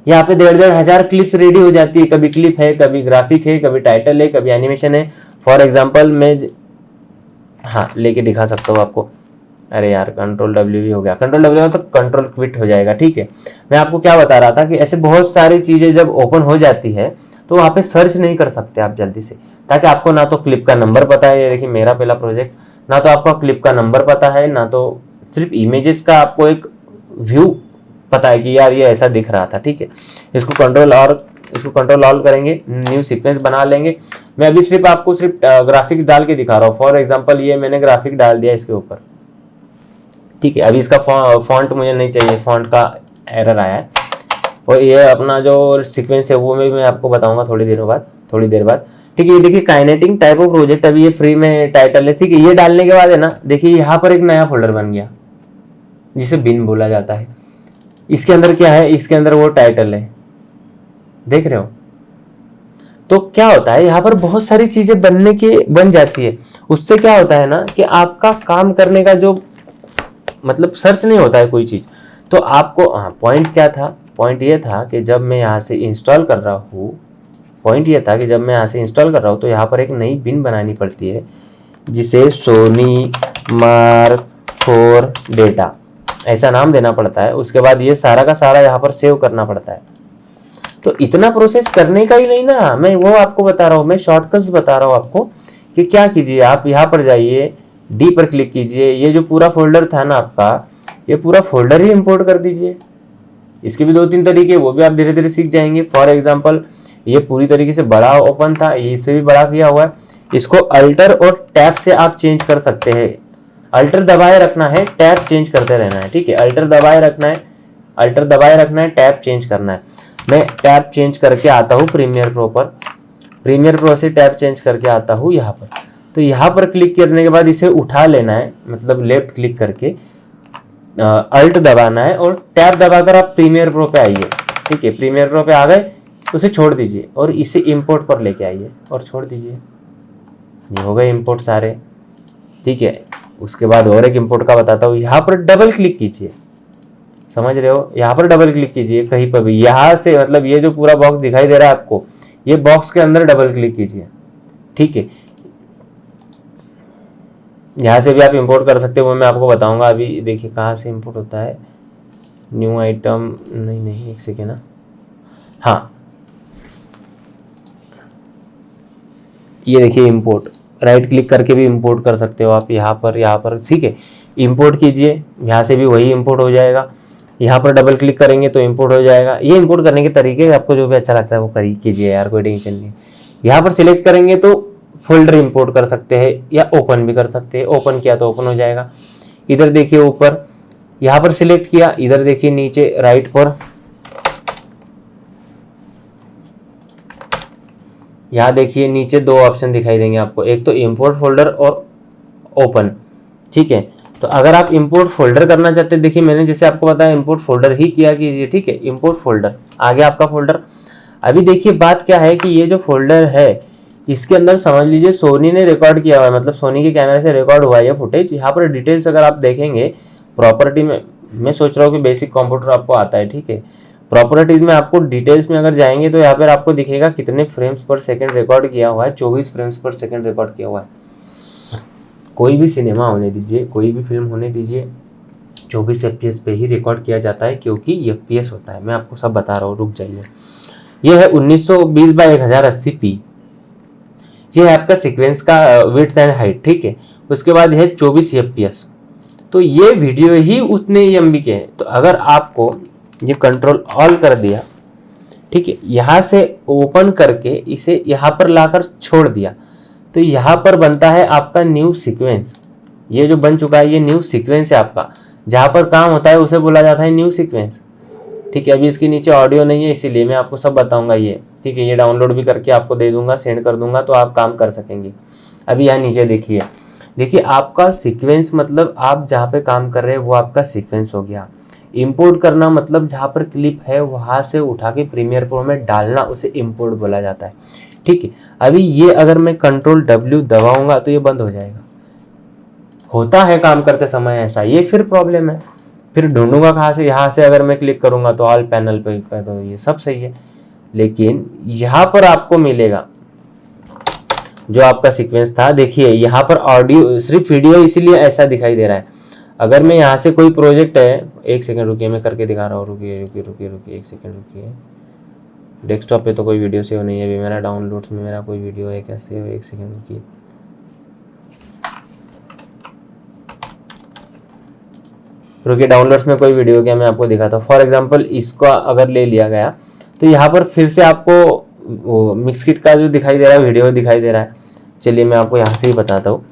यहाँ पे 1,500 क्लिप्स रेडी हो जाती है। कभी क्लिप है, कभी ग्राफिक है, कभी टाइटल है, कभी एनिमेशन है। फॉर एग्जाम्पल मैं हाँ लेके दिखा सकता हूँ आपको। अरे यार कंट्रोल डब्ल्यू भी हो गया, कंट्रोल डब्ल्यू तो कंट्रोल क्विट हो जाएगा, ठीक है। मैं आपको क्या बता रहा था कि ऐसे बहुत सारी चीजें जब ओपन हो जाती है तो वहाँ पे सर्च नहीं कर सकते आप जल्दी से, ताकि आपको ना तो क्लिप का नंबर पता है, ये देखिए मेरा पहला प्रोजेक्ट, ना तो आपको क्लिप का नंबर पता है, ना तो सिर्फ इमेजेस का आपको एक व्यू पता है कि यार ये ऐसा दिख रहा था, ठीक है। इसको कंट्रोल ऑल करेंगे, न्यू सीक्वेंस बना लेंगे। मैं अभी सिर्फ ग्राफिक्स डाल के दिखा रहा हूँ। फॉर एग्जांपल ये मैंने ग्राफिक डाल दिया इसके ऊपर, ठीक है। अभी इसका फॉन्ट मुझे नहीं चाहिए, फॉन्ट का एरर आया है। और ये अपना जो सीक्वेंस है वो मैं आपको बताऊंगा थोड़ी देर बाद, ठीक है। ये देखिए काइनेटिक टाइप ऑफ प्रोजेक्ट, अभी ये फ्री में टाइटल है, ठीक है। ये डालने के बाद है ना, देखिए यहाँ पर एक नया फोल्डर बन गया जिसे बिन बोला जाता है। इसके अंदर क्या है, इसके अंदर वो टाइटल है, देख रहे हो। तो क्या होता है, यहाँ पर बहुत सारी चीजें बन जाती है। उससे क्या होता है ना कि आपका काम करने का जो मतलब सर्च नहीं होता है कोई चीज। तो आपको पॉइंट क्या था, पॉइंट ये था कि जब मैं यहाँ से इंस्टॉल कर रहा हूँ तो यहाँ पर एक नई बिन बनानी पड़ती है जिसे सोनी मार्क 4 डेटा ऐसा नाम देना पड़ता है। उसके बाद ये सारा का सारा यहाँ पर सेव करना पड़ता है। तो इतना प्रोसेस करने का ही नहीं ना, मैं वो आपको बता रहा हूँ, मैं शॉर्टकट्स बता रहा हूँ आपको कि क्या कीजिए। आप यहाँ पर जाइए, डी पर क्लिक कीजिए, ये जो पूरा फोल्डर था ना आपका, ये पूरा फोल्डर ही इंपोर्ट कर दीजिए। इसके भी 2-3 तरीके, वो भी आप धीरे धीरे सीख जाएंगे। फॉर एग्जाम्पल ये पूरी तरीके से बड़ा ओपन था, इसे भी बड़ा किया हुआ है। इसको अल्टर और टैब से आप चेंज कर सकते हैं। अल्टर दबाए रखना है, टैब चेंज करते रहना है, ठीक है। अल्टर दबाए रखना है, अल्टर दबाए रखना है, टैब चेंज करना है। मैं टैब चेंज करके आता हूँ प्रीमियर प्रो पर, प्रीमियर प्रो से टैब चेंज करके आता हूँ यहाँ पर। तो यहाँ पर क्लिक करने के बाद इसे उठा लेना है, मतलब लेफ्ट क्लिक करके अल्ट दबाना है और टैब दबाकर आप प्रीमियर प्रो पे आइए, ठीक है। प्रीमियर प्रो पे आ गए, उसे छोड़ दीजिए और इसे इंपोर्ट पर लेके आइए और छोड़ दीजिए। ये हो गए इंपोर्ट सारे, ठीक है। उसके बाद और एक इंपोर्ट का बताता हूँ। यहाँ पर डबल क्लिक कीजिए, समझ रहे हो, यहाँ पर डबल क्लिक कीजिए कहीं पर भी, यहाँ से मतलब ये जो पूरा बॉक्स दिखाई दे रहा है आपको, ये बॉक्स के अंदर डबल क्लिक कीजिए, ठीक है। यहाँ से भी आप इंपोर्ट कर सकते हो, वो मैं आपको बताऊंगा। अभी देखिए कहाँ से इंपोर्ट होता है, न्यू आइटम, नहीं एक सेकेंड ना, हाँ ये देखिए इंपोर्ट, राइट क्लिक करके भी इंपोर्ट कर सकते हो आप यहाँ पर, ठीक है। इंपोर्ट कीजिए, यहाँ से भी वही इंपोर्ट हो जाएगा। यहाँ पर डबल क्लिक करेंगे तो इंपोर्ट हो जाएगा। ये इंपोर्ट करने के तरीके आपको जो भी अच्छा लगता है वो कीजिए यार, कोई टेंशन नहीं। यहाँ पर सिलेक्ट करेंगे तो फोल्डर इंपोर्ट कर सकते हैं या ओपन भी कर सकते हैं। ओपन किया तो ओपन हो जाएगा। इधर देखिए ऊपर, यहाँ पर सिलेक्ट किया, इधर देखिए नीचे राइट पर, यहाँ देखिए नीचे दो ऑप्शन दिखाई देंगे आपको, एक तो इंपोर्ट फोल्डर और ओपन, ठीक है। तो अगर आप इंपोर्ट फोल्डर करना चाहते हैं, देखिए मैंने जैसे आपको बताया इंपोर्ट फोल्डर ही किया कीजिए, ठीक है। इंपोर्ट फोल्डर आ गया आपका फोल्डर। अभी देखिए बात क्या है कि ये जो फोल्डर है इसके अंदर समझ लीजिए सोनी ने रिकॉर्ड किया हुआ है, मतलब सोनी के कैमरे से रिकॉर्ड हुआ है ये फुटेज। यहाँ पर डिटेल्स अगर आप देखेंगे प्रॉपर्टी में, मैं सोच रहा हूँ कि बेसिक कंप्यूटर आपको आता है, ठीक है। प्रॉपर्टीज में आपको डिटेल्स में अगर जाएंगे तो यहाँ पर आपको दिखेगा कितने फ्रेम्स पर सेकंड रिकॉर्ड किया हुआ है, 24 फ्रेम्स पर सेकंड रिकॉर्ड किया हुआ है। कोई भी सिनेमा होने दीजिए, कोई भी फिल्म होने दीजिए, 24 FPS पे ही रिकॉर्ड किया जाता है, क्योंकि FPS होता है। मैं आपको सब बता रहा हूँ, रुक जाइए। ये है 1920 बाई 1080p, ये है आपका सीक्वेंस का विड्थ एंड हाइट, ठीक है। उसके बाद है 24 FPS, तो ये वीडियो ही उतने ही MB के हैं। तो अगर आपको ये कंट्रोल ऑल कर दिया, ठीक है, यहाँ से ओपन करके इसे यहाँ पर लाकर छोड़ दिया, तो यहाँ पर बनता है आपका न्यू सीक्वेंस। ये जो बन चुका है ये न्यू सीक्वेंस है आपका, जहाँ पर काम होता है उसे बोला जाता है न्यू सीक्वेंस, ठीक है। अभी इसके नीचे ऑडियो नहीं है इसीलिए मैं आपको सब बताऊंगा ये, ठीक है। ये डाउनलोड भी करके आपको दे दूंगा, सेंड कर दूंगा, तो आप काम कर सकेंगे। अभी यहाँ नीचे देखिए, देखिए आपका सीक्वेंस मतलब आप जहाँ पे काम कर रहे हैं वो आपका सीक्वेंस हो गया। इंपोर्ट करना मतलब जहाँ पर क्लिप है वहाँ से उठा के प्रीमियर प्रो में डालना, उसे इंपोर्ट बोला जाता है, ठीक है। अभी ये अगर मैं कंट्रोल W दबाऊंगा तो ये बंद हो जाएगा। होता है काम करते समय ऐसा, ये फिर प्रॉब्लम है। फिर ढूंढूंगा कहाँ से, यहाँ से अगर मैं क्लिक करूंगा तो ऑल पैनल पे तो ये सब सही है, लेकिन यहाँ पर आपको मिलेगा जो आपका सीक्वेंस था। देखिए यहाँ पर ऑडियो, सिर्फ वीडियो इसीलिए ऐसा दिखाई दे रहा है। अगर मैं यहाँ से कोई प्रोजेक्ट है, एक सेकंड रुकिए मैं करके दिखा रहा हूँ, रुकिए एक सेकंड रुकिए। डेस्कटॉप पे तो कोई वीडियो सेव नहीं है अभी मेरा, डाउनलोड्स में मेरा कोई वीडियो है क्या सेव, एक सेकंड रुकिए। डाउनलोड्स में कोई वीडियो क्या मैं आपको दिखाता हूँ। फॉर एग्जांपल इसका अगर ले लिया गया तो यहाँ पर फिर से आपको मिक्स किट का जो दिखाई दे रहा है वीडियो दिखाई दे रहा है। चलिए मैं आपको यहाँ से ही बताता हूँ।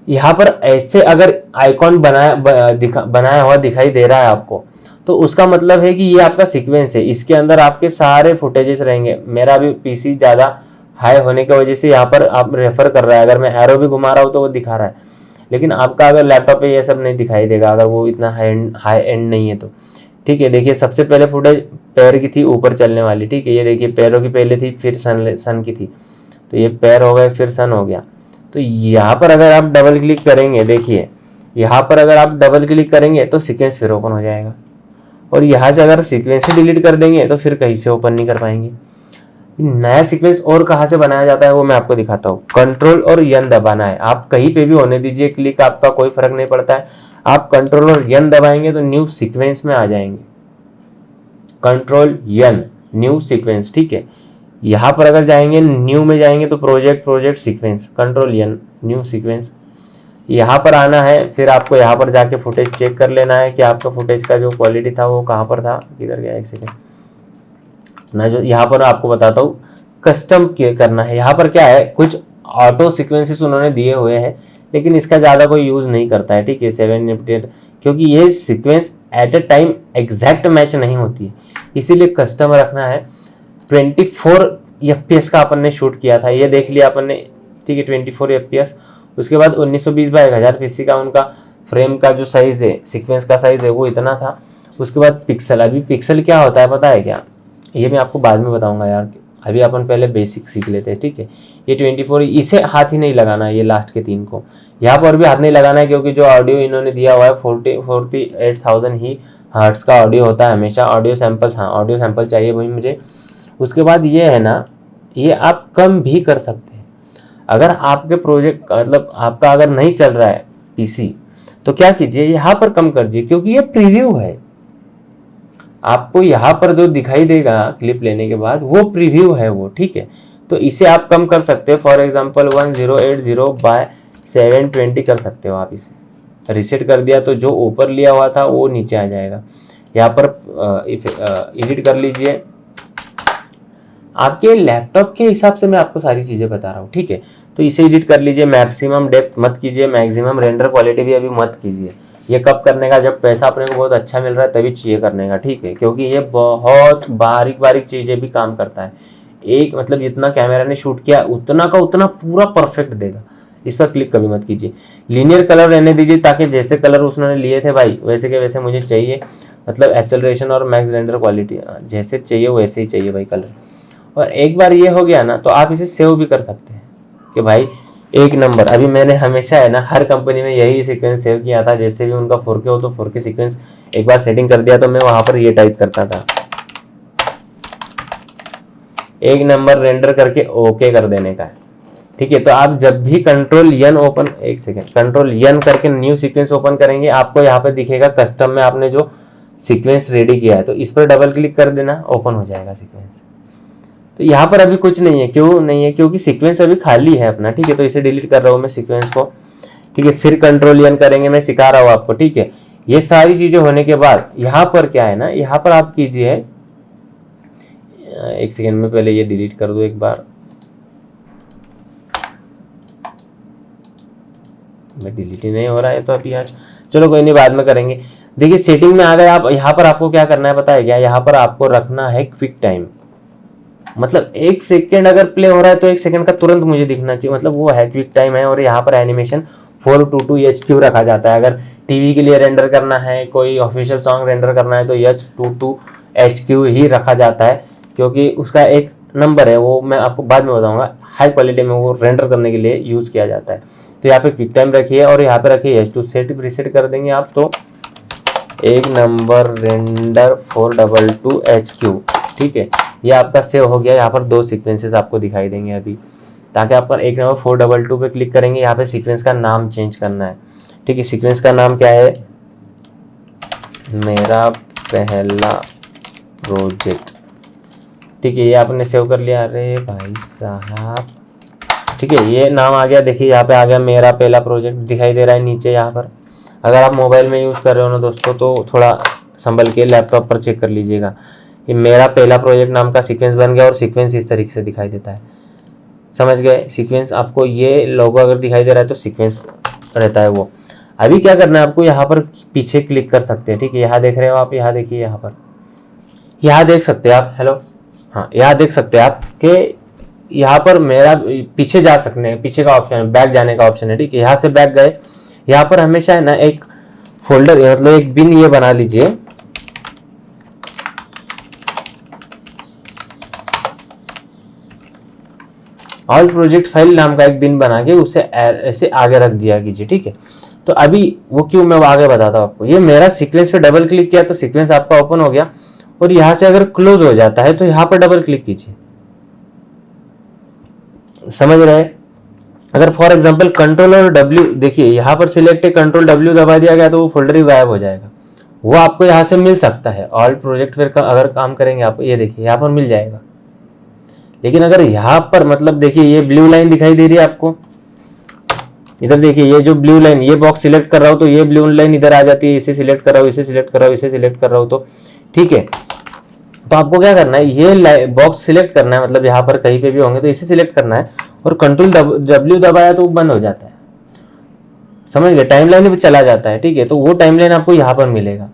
यहाँ पर ऐसे अगर आइकॉन बनाया हुआ दिखाई दे रहा है आपको, तो उसका मतलब है कि ये आपका सीक्वेंस है, इसके अंदर आपके सारे फुटेजेस रहेंगे। मेरा भी पीसी ज़्यादा हाई होने की वजह से यहाँ पर आप रेफर कर रहा है, अगर मैं एरो भी घुमा रहा हूँ तो वो दिखा रहा है, लेकिन आपका अगर लैपटॉप पे ये सब नहीं दिखाई देगा अगर वो इतना हाई एंड नहीं है तो, ठीक है। देखिए सबसे पहले फुटेज पैर की थी ऊपर चलने वाली, ठीक है। ये देखिए पैरों की पहले थी, फिर सन की थी, तो ये पैर हो गए फिर सन हो गया। तो यहाँ पर अगर आप डबल क्लिक करेंगे, देखिए यहाँ पर अगर आप डबल क्लिक करेंगे तो सीक्वेंस फिर ओपन हो जाएगा, और यहाँ से अगर सीक्वेंस ही डिलीट कर देंगे तो फिर कहीं से ओपन नहीं कर पाएंगे। नया सीक्वेंस और कहाँ से बनाया जाता है वो मैं आपको दिखाता हूँ। कंट्रोल और यन दबाना है, आप कहीं पे भी होने दीजिए क्लिक, आपका कोई फर्क नहीं पड़ता है। आप कंट्रोल और यन दबाएंगे तो न्यू सीक्वेंस में आ जाएंगे। कंट्रोल यन न्यू सीक्वेंस, ठीक है। यहाँ पर अगर जाएंगे न्यू में जाएंगे तो प्रोजेक्ट सीक्वेंस, कंट्रोल यन न्यू सीक्वेंस। यहाँ पर आना है, फिर आपको यहाँ पर जाके फुटेज चेक कर लेना है कि आपका फुटेज का जो क्वालिटी था वो कहाँ पर था, किधर गया एक सेकेंड ना, जो यहाँ पर आपको बताता हूँ कस्टम करना है। यहाँ पर क्या है, कुछ ऑटो सीक्वेंसेस उन्होंने दिए हुए हैं, लेकिन इसका ज़्यादा कोई यूज़ नहीं करता है, ठीक है, 7 क्योंकि ये sequence at a time exact match नहीं होती है, इसीलिए कस्टम रखना है। 24 FPS का अपन ने शूट किया था, ये देख लिया अपन ने, ठीक है, 24 FPS। उसके बाद 1920x1000 पीसी का उनका फ्रेम का जो साइज़ है, सीक्वेंस का साइज़ है, वो इतना था। उसके बाद पिक्सल, अभी पिक्सल क्या होता है पता है क्या, ये मैं आपको बाद में बताऊंगा यार, अभी अपन पहले बेसिक सीख लेते हैं, ठीक है। ये 24, इसे हाथ ही नहीं लगाना है, ये लास्ट के 3 को यहाँ पर भी हाथ नहीं लगाना है, क्योंकि जो ऑडियो इन्होंने दिया हुआ है 48,000 ही हर्ट्ज का ऑडियो होता है हमेशा। ऑडियो सैंपल्स, हाँ ऑडियो सैंपल चाहिए भाई मुझे। उसके बाद ये है ना, ये आप कम भी कर सकते हैं। अगर आपके प्रोजेक्ट मतलब आपका अगर नहीं चल रहा है पीसी, तो क्या कीजिए, यहाँ पर कम कर दीजिए, क्योंकि ये प्रीव्यू है। आपको यहाँ पर जो दिखाई देगा क्लिप लेने के बाद, वो प्रीव्यू है वो, ठीक है। तो इसे आप कम कर सकते हैं, फॉर एग्जांपल 1080/720 कर सकते हो आप। इसे रीसेट कर दिया तो जो ऊपर लिया हुआ था वो नीचे आ जाएगा। यहाँ पर एडिट कर लीजिए, आपके लैपटॉप के हिसाब से मैं आपको सारी चीज़ें बता रहा हूँ, ठीक है। तो इसे एडिट कर लीजिए, मैक्सिमम डेप्थ मत कीजिए, मैक्सिमम रेंडर क्वालिटी भी अभी मत कीजिए। ये कब करने का, जब पैसा अपने को बहुत अच्छा मिल रहा है तभी चाहिए करने का, ठीक है, क्योंकि ये बहुत बारीक बारीक चीज़ें भी काम करता है। एक मतलब जितना कैमरा ने शूट किया उतना का उतना पूरा परफेक्ट देगा। इस पर क्लिक कभी मत कीजिए। लीनियर कलर रहने दीजिए, ताकि जैसे कलर उसने लिए थे भाई वैसे के वैसे मुझे चाहिए, मतलब एक्सेलरेशन और मैक्स रेंडर क्वालिटी जैसे चाहिए वैसे ही चाहिए भाई कलर। और एक बार ये हो गया ना, तो आप इसे सेव भी कर सकते हैं कि भाई एक नंबर। अभी मैंने हमेशा है ना, हर कंपनी में यही सीक्वेंस सेव किया था, जैसे भी उनका 4K हो तो 4K सीक्वेंस एक बार सेटिंग कर दिया तो मैं वहां पर ये टाइप करता था, एक नंबर रेंडर करके ओके कर देने का है, ठीक है। तो आप जब भी कंट्रोल एन ओपन, एक सेकेंड, कंट्रोल एन करके न्यू सीक्वेंस ओपन करेंगे, आपको यहाँ पे दिखेगा कस्टम में आपने जो सीक्वेंस रेडी किया है, तो इस पर डबल क्लिक कर देना, ओपन हो जाएगा सीक्वेंस। तो यहाँ पर अभी कुछ नहीं है, क्यों नहीं है, क्योंकि सीक्वेंस अभी खाली है अपना, ठीक है। तो इसे डिलीट कर रहा हूँ मैं सीक्वेंस को, ठीक है। फिर कंट्रोल एन करेंगे, मैं सिखा रहा हूँ आपको, ठीक है। ये सारी चीजें होने के बाद यहाँ पर क्या है ना, यहाँ पर आप कीजिए, एक सेकेंड में पहले ये डिलीट कर दो एक बार, मैं डिलीट ही नहीं हो रहा है तो अभी आज, चलो कोई नहीं, बाद में करेंगे। देखिए सेटिंग में आ गए आप, यहाँ पर आपको क्या करना है पता है क्या, यहाँ पर आपको रखना है क्विक टाइम, मतलब 1 सेकेंड अगर प्ले हो रहा है तो 1 सेकेंड का तुरंत मुझे दिखना चाहिए, मतलब वो है क्विक टाइम है। और यहाँ पर एनिमेशन 422HQ रखा जाता है। अगर टीवी के लिए रेंडर करना है, कोई ऑफिशियल सॉन्ग रेंडर करना है तो H22HQ ही रखा जाता है, क्योंकि उसका एक नंबर है, वो मैं आपको बाद में बताऊंगा। हाई क्वालिटी में वो रेंडर करने के लिए यूज किया जाता है। तो यहाँ पे क्विक टाइम रखिए और यहाँ पे रखिए H2 सेट रिसेट कर देंगे आप, तो एक नंबर रेंडर 422HQ, ठीक है। ये आपका सेव हो गया। यहाँ पर 2 सीक्वेंसेस आपको दिखाई देंगे अभी, ताकि आप पर एक नंबर 422 पे क्लिक करेंगे, यहाँ पे सीक्वेंस का नाम चेंज करना है, ठीक है। सीक्वेंस का नाम क्या है, मेरा पहला प्रोजेक्ट, ठीक है। ये आपने सेव कर लिया, अरे भाई साहब, ठीक है, ये नाम आ गया। देखिए यहाँ पे आ गया मेरा पहला प्रोजेक्ट, दिखाई दे रहा है नीचे यहाँ पर। अगर आप मोबाइल में यूज़ कर रहे हो ना दोस्तों, तो थोड़ा संभल के लैपटॉप पर चेक कर लीजिएगा। ये मेरा पहला प्रोजेक्ट नाम का सीक्वेंस बन गया, और सीक्वेंस इस तरीके से दिखाई देता है, समझ गए। सीक्वेंस आपको ये लोगो अगर दिखाई दे रहा है तो सीक्वेंस रहता है वो। अभी क्या करना है आपको, यहाँ पर पीछे क्लिक कर सकते हैं, ठीक है। यहाँ देख रहे हो आप, यहाँ देखिए, यहाँ पर यहाँ देख सकते हैं आप, हेलो, हाँ यहाँ देख सकते हैं आप कि यहाँ पर मेरा पीछे जा सकते हैं, पीछे का ऑप्शन है, बैक जाने का ऑप्शन है, ठीक है। यहाँ से बैक गए, यहाँ पर हमेशा है ना एक फोल्डर, मतलब एक बिन ये बना लीजिए, ऑल प्रोजेक्ट फाइल नाम का एक बिन बना के उसे ऐसे आगे रख दिया कीजिए, ठीक है। तो अभी वो क्यों, मैं आगे बताता हूँ आपको। ये मेरा सीक्वेंस पे डबल क्लिक किया तो सीक्वेंस आपका ओपन हो गया, और यहाँ से अगर क्लोज हो जाता है तो यहाँ पर डबल क्लिक कीजिए, समझ रहे। अगर फॉर एग्जांपल कंट्रोल और W, देखिए यहाँ पर सिलेक्ट है, कंट्रोल W दबा दिया गया तो वो फोल्डर ही गायब हो जाएगा। वो आपको यहाँ से मिल सकता है, ऑल प्रोजेक्ट फिर अगर काम करेंगे आप, ये देखिए यहाँ पर मिल जाएगा। लेकिन अगर यहाँ पर मतलब देखिए ये ब्लू लाइन दिखाई दे रही है आपको, इधर देखिए ये जो ब्लू लाइन, ये बॉक्स सिलेक्ट कर रहा हूँ तो ये ब्लू लाइन इधर आ जाती है, इसे सिलेक्ट कर रहा हूँ, इसे सिलेक्ट कर रहा हूँ, इसे सिलेक्ट कर रहा हूँ, तो ठीक है। तो आपको क्या करना है, ये बॉक्स सिलेक्ट करना है, मतलब यहाँ पर कहीं पे भी होंगे तो इसे सिलेक्ट करना है, और कंट्रोल W दबाया तो वो बंद हो जाता है, समझ गए, टाइमलाइन पे चला जाता है, ठीक है। तो वो टाइमलाइन आपको यहाँ पर मिलेगा।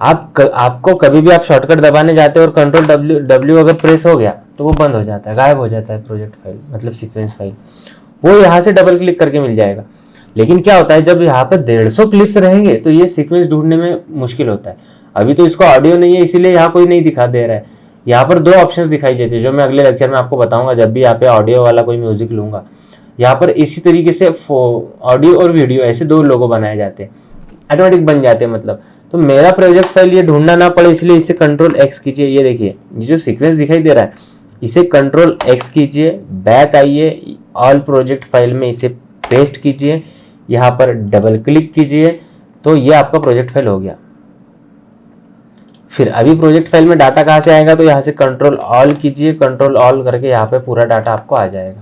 आपको कभी भी आप शॉर्टकट दबाने जाते हो और कंट्रोल W अगर प्रेस हो गया तो वो बंद हो जाता है, गायब हो जाता है प्रोजेक्ट फाइल, मतलब सीक्वेंस फाइल, वो यहाँ से डबल क्लिक करके मिल जाएगा। लेकिन क्या होता है, जब यहाँ पर 150 क्लिप्स रहेंगे तो ये सीक्वेंस ढूंढने में मुश्किल होता है। अभी तो इसको ऑडियो नहीं है, इसीलिए यहाँ कोई नहीं दिखा दे रहा है। यहाँ पर 2 ऑप्शंस दिखाई देते हैं, जो मैं अगले लेक्चर में आपको बताऊंगा जब भी यहाँ पे ऑडियो वाला कोई म्यूजिक लूंगा। यहाँ पर इसी तरीके से ऑडियो और वीडियो ऐसे 2 लोगो बनाए जाते हैं, ऑटोमेटिक बन जाते हैं मतलब। तो मेरा प्रोजेक्ट फाइल ये ढूंढना ना पड़े, इसलिए इसे कंट्रोल X कीजिए। ये देखिए ये जो सीक्वेंस दिखाई दे रहा है, इसे कंट्रोल X कीजिए, बैक आइए, ऑल प्रोजेक्ट फाइल में इसे पेस्ट कीजिए, यहाँ पर डबल क्लिक कीजिए, तो ये आपका प्रोजेक्ट फाइल हो गया। फिर अभी प्रोजेक्ट फाइल में डाटा कहाँ से आएगा, तो यहाँ से कंट्रोल ऑल कीजिए, कंट्रोल ऑल करके यहाँ पे पूरा डाटा आपको आ जाएगा,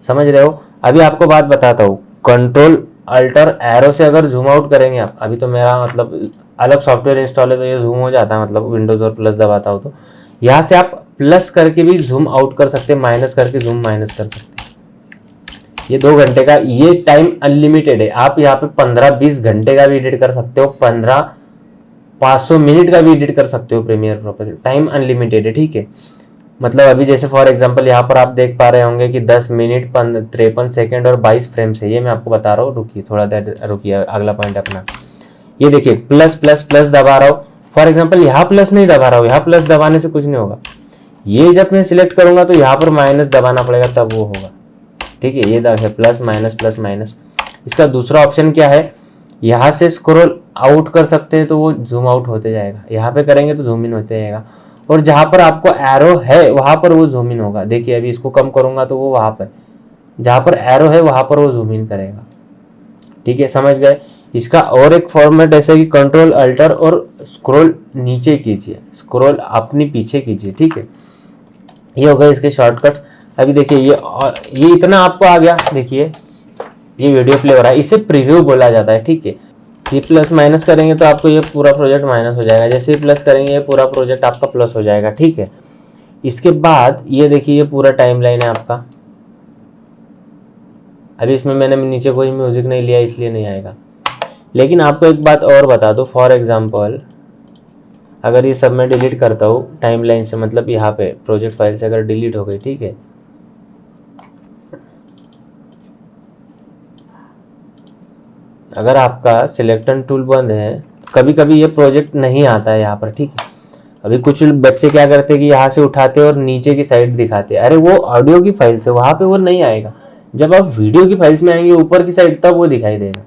समझ रहे हो। अभी आपको बात बताता हूँ, कंट्रोल अल्टर एरो से अगर जूम आउट करेंगे आप, अभी तो मेरा मतलब अलग सॉफ्टवेयर इंस्टॉल है तो ये जूम हो जाता है, मतलब विंडोज और प्लस दबाता हो तो यहाँ से आप प्लस करके भी जूम आउट कर सकते हैं, माइनस करके जूम माइनस कर सकते हैं। ये 2 घंटे का, ये टाइम अनलिमिटेड है। आप यहाँ पे 15-20 घंटे का भी एडिट कर सकते हो, 500 मिनट का भी एडिट कर सकते हो प्रीमियर प्रो पे, टाइम अनलिमिटेड है, ठीक है। मतलब अभी जैसे फॉर एग्जांपल यहाँ पर आप देख पा रहे होंगे कि 10 मिनट 53 सेकंड और 22 फ्रेम्स है, ये मैं आपको बता रहा हूँ। रुकिए थोड़ा देर रुकिए, अगला पॉइंट अपना ये देखिए, प्लस प्लस प्लस दबा रहा हूँ। फॉर एग्जांपल यहाँ प्लस नहीं दबा रहा हूँ, यहाँ प्लस दबाने से कुछ नहीं होगा। ये जब मैं सिलेक्ट करूंगा तो यहाँ पर माइनस दबाना पड़ेगा, तब वो होगा, ठीक है। ये देखिए प्लस माइनस। इसका दूसरा ऑप्शन क्या है, यहाँ से स्क्रॉल आउट कर सकते हैं तो वो जूम आउट होते जाएगा, यहाँ पे करेंगे तो जूम इन होते जाएगा, और जहाँ पर आपको एरो है वहां पर वो जूम इन होगा। देखिए अभी इसको कम करूंगा तो वो वहां पर, जहाँ पर एरो है वहां पर वो जूम इन करेगा, ठीक है, समझ गए। इसका और एक फॉर्मेट ऐसा कि कंट्रोल अल्टर और स्क्रॉल नीचे कीजिए, स्क्रॉल अपनी पीछे कीजिए, ठीक है। ये हो गए इसके शॉर्टकट्स। अभी देखिए ये इतना आपको आ गया, देखिए ये वीडियो प्ले हो रहा है, इसे प्रीव्यू बोला जाता है, ठीक है। ये प्लस माइनस करेंगे तो आपको ये पूरा प्रोजेक्ट माइनस हो जाएगा, जैसे ही प्लस करेंगे ये पूरा प्रोजेक्ट आपका प्लस हो जाएगा, ठीक है। इसके बाद ये देखिए ये पूरा टाइमलाइन है आपका। अभी इसमें मैंने नीचे कोई म्यूजिक नहीं लिया इसलिए नहीं आएगा। लेकिन आपको एक बात और बता दो, फॉर एग्जांपल अगर ये सब मैं डिलीट करता हूँ टाइमलाइन से, मतलब यहाँ पे प्रोजेक्ट फाइल से अगर डिलीट हो गई, ठीक है, अगर आपका सिलेक्शन टूल बंद है, कभी कभी ये प्रोजेक्ट नहीं आता है यहाँ पर, ठीक है। अभी कुछ बच्चे क्या करते हैं कि यहाँ से उठाते और नीचे की साइड दिखाते हैं, अरे वो ऑडियो की फाइल से वहाँ पे वो नहीं आएगा, जब आप वीडियो की फाइल्स में आएंगे ऊपर की साइड तब वो दिखाई देगा।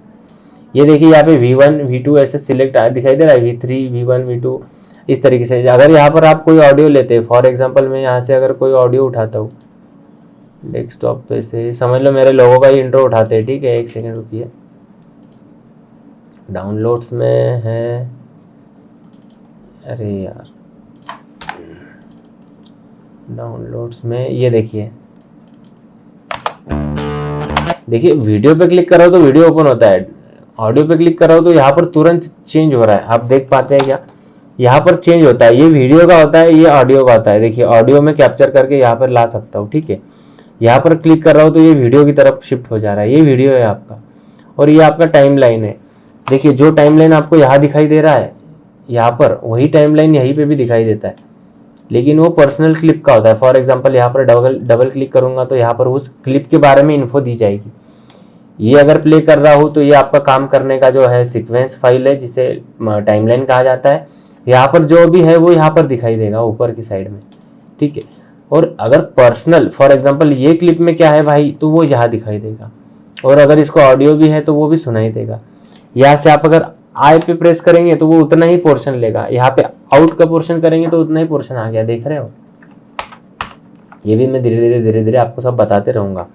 ये देखिए यहाँ पे V1 V2 ऐसे सिलेक्ट दिखाई दे रहा है, V3 V1 V2 इस तरीके से। अगर यहाँ पर आप कोई ऑडियो लेते हैं, फॉर एग्जाम्पल मैं यहाँ से अगर कोई ऑडियो उठाता हूँ डेस्कटॉप पे से, समझ लो मेरे लोगों का ही इंट्रो उठाते हैं, ठीक है, 1 सेकेंड रुकिए, डाउनलोड्स में है, अरे यार डाउनलोड्स में ये देखिए वीडियो पे क्लिक कर रहा हो तो वीडियो ओपन होता है, ऑडियो पे क्लिक कर रहा हो तो यहाँ पर तुरंत चेंज हो रहा है, आप देख पाते हैं क्या, यहाँ पर चेंज होता है। ये वीडियो का होता है, ये ऑडियो का होता है। देखिए ऑडियो में कैप्चर करके यहाँ पर ला सकता हूँ, ठीक है। यहाँ पर क्लिक कर रहा हूँ तो ये वीडियो की तरफ शिफ्ट हो जा रहा है, ये वीडियो है आपका, और ये आपका टाइमलाइन है। देखिए जो टाइमलाइन आपको यहाँ दिखाई दे रहा है, यहाँ पर वही टाइमलाइन यहीं पे भी दिखाई देता है, लेकिन वो पर्सनल क्लिप का होता है। फॉर एग्जांपल यहाँ पर डबल क्लिक करूंगा तो यहाँ पर उस क्लिप के बारे में इन्फो दी जाएगी। ये अगर प्ले कर रहा हूँ तो ये आपका काम करने का जो है सीक्वेंस फाइल है, जिसे टाइमलाइन कहा जाता है। यहाँ पर जो भी है वो यहाँ पर दिखाई देगा ऊपर की साइड में, ठीक है। और अगर पर्सनल फॉर एग्जांपल ये क्लिप में क्या है भाई, तो वो यहाँ दिखाई देगा, और अगर इसको ऑडियो भी है तो वो भी सुनाई देगा। यहाँ से आप अगर आई पे प्रेस करेंगे तो वो उतना ही पोर्शन लेगा, यहाँ पे आउट का पोर्शन करेंगे तो उतना ही पोर्शन आ गया, देख रहे हो। ये भी मैं धीरे धीरे आपको सब बताते रहूंगा।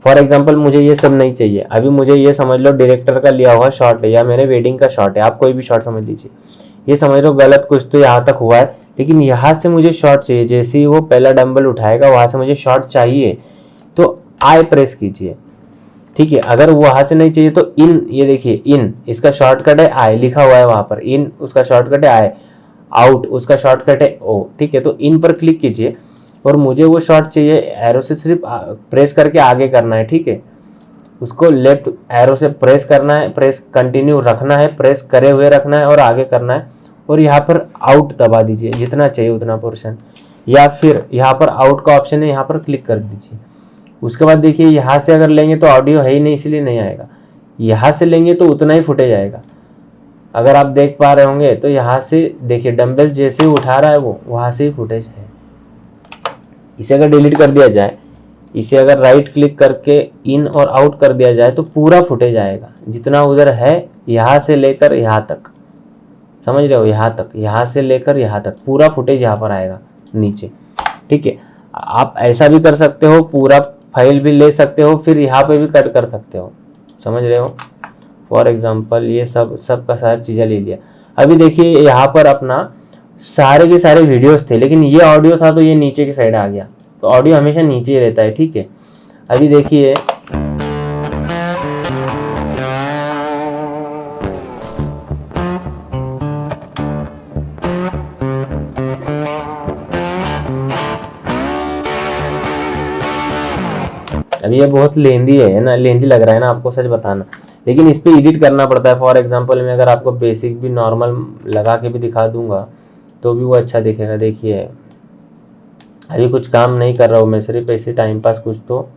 फॉर एग्जांपल मुझे ये सब नहीं चाहिए, अभी मुझे ये समझ लो डायरेक्टर का लिया हुआ शॉट है या मेरे वेडिंग का शॉट है, आप कोई भी शॉट समझ लीजिए। ये समझ लो गलत कुछ तो यहाँ तक हुआ है, लेकिन यहाँ से मुझे शॉट चाहिए। जैसे ही वो पहला डंबल उठाएगा वहां से मुझे शॉट चाहिए तो आई प्रेस कीजिए, ठीक है। अगर वहां से नहीं चाहिए तो इन, ये देखिए इन, इसका शॉर्टकट है आई, लिखा हुआ है वहां पर इन, उसका शॉर्टकट है आई, आउट उसका शॉर्टकट है ओ, ठीक है। तो इन पर क्लिक कीजिए, और मुझे वो शॉट चाहिए, एरो से सिर्फ प्रेस करके आगे करना है, ठीक है। उसको लेफ्ट एरो से प्रेस करना है, प्रेस कंटिन्यू रखना है, प्रेस करे हुए रखना है और आगे करना है, और यहाँ पर आउट दबा दीजिए जितना चाहिए उतना पोर्शन, या फिर यहाँ पर आउट का ऑप्शन है, यहाँ पर क्लिक कर दीजिए। उसके बाद देखिए यहाँ से अगर लेंगे तो ऑडियो है ही नहीं इसलिए नहीं आएगा, यहाँ से लेंगे तो उतना ही फुटेज आएगा। अगर आप देख पा रहे होंगे तो यहाँ से देखिए डंबल जैसे ही उठा रहा है वो वहाँ से ही फुटेज है। इसे अगर डिलीट कर दिया जाए, इसे अगर राइट क्लिक करके इन और आउट कर दिया जाए तो पूरा फुटेज आएगा जितना उधर है, यहाँ से लेकर यहाँ तक, समझ रहे हो, यहाँ तक, यहाँ से लेकर यहाँ तक पूरा फुटेज यहाँ पर आएगा नीचे, ठीक है। आप ऐसा भी कर सकते हो, पूरा फाइल भी ले सकते हो, फिर यहाँ पे भी कट कर सकते हो, समझ रहे हो। फॉर एग्जांपल ये सब का सारी चीज़ें ले लिया। अभी देखिए यहाँ पर अपना सारे के सारे वीडियोस थे, लेकिन ये ऑडियो था तो ये नीचे की साइड आ गया, तो ऑडियो हमेशा नीचे ही रहता है, ठीक है। अभी देखिए अभी ये बहुत लेंदी है ना, लेंदी लग रहा है ना आपको, सच बताना, लेकिन इस पे एडिट करना पड़ता है। फॉर एग्जांपल मैं अगर आपको बेसिक भी नॉर्मल लगा के भी दिखा दूंगा तो भी वो अच्छा दिखेगा। देखिए अभी कुछ काम नहीं कर रहा हूँ मैं, सिर्फ ऐसे टाइम पास कुछ तो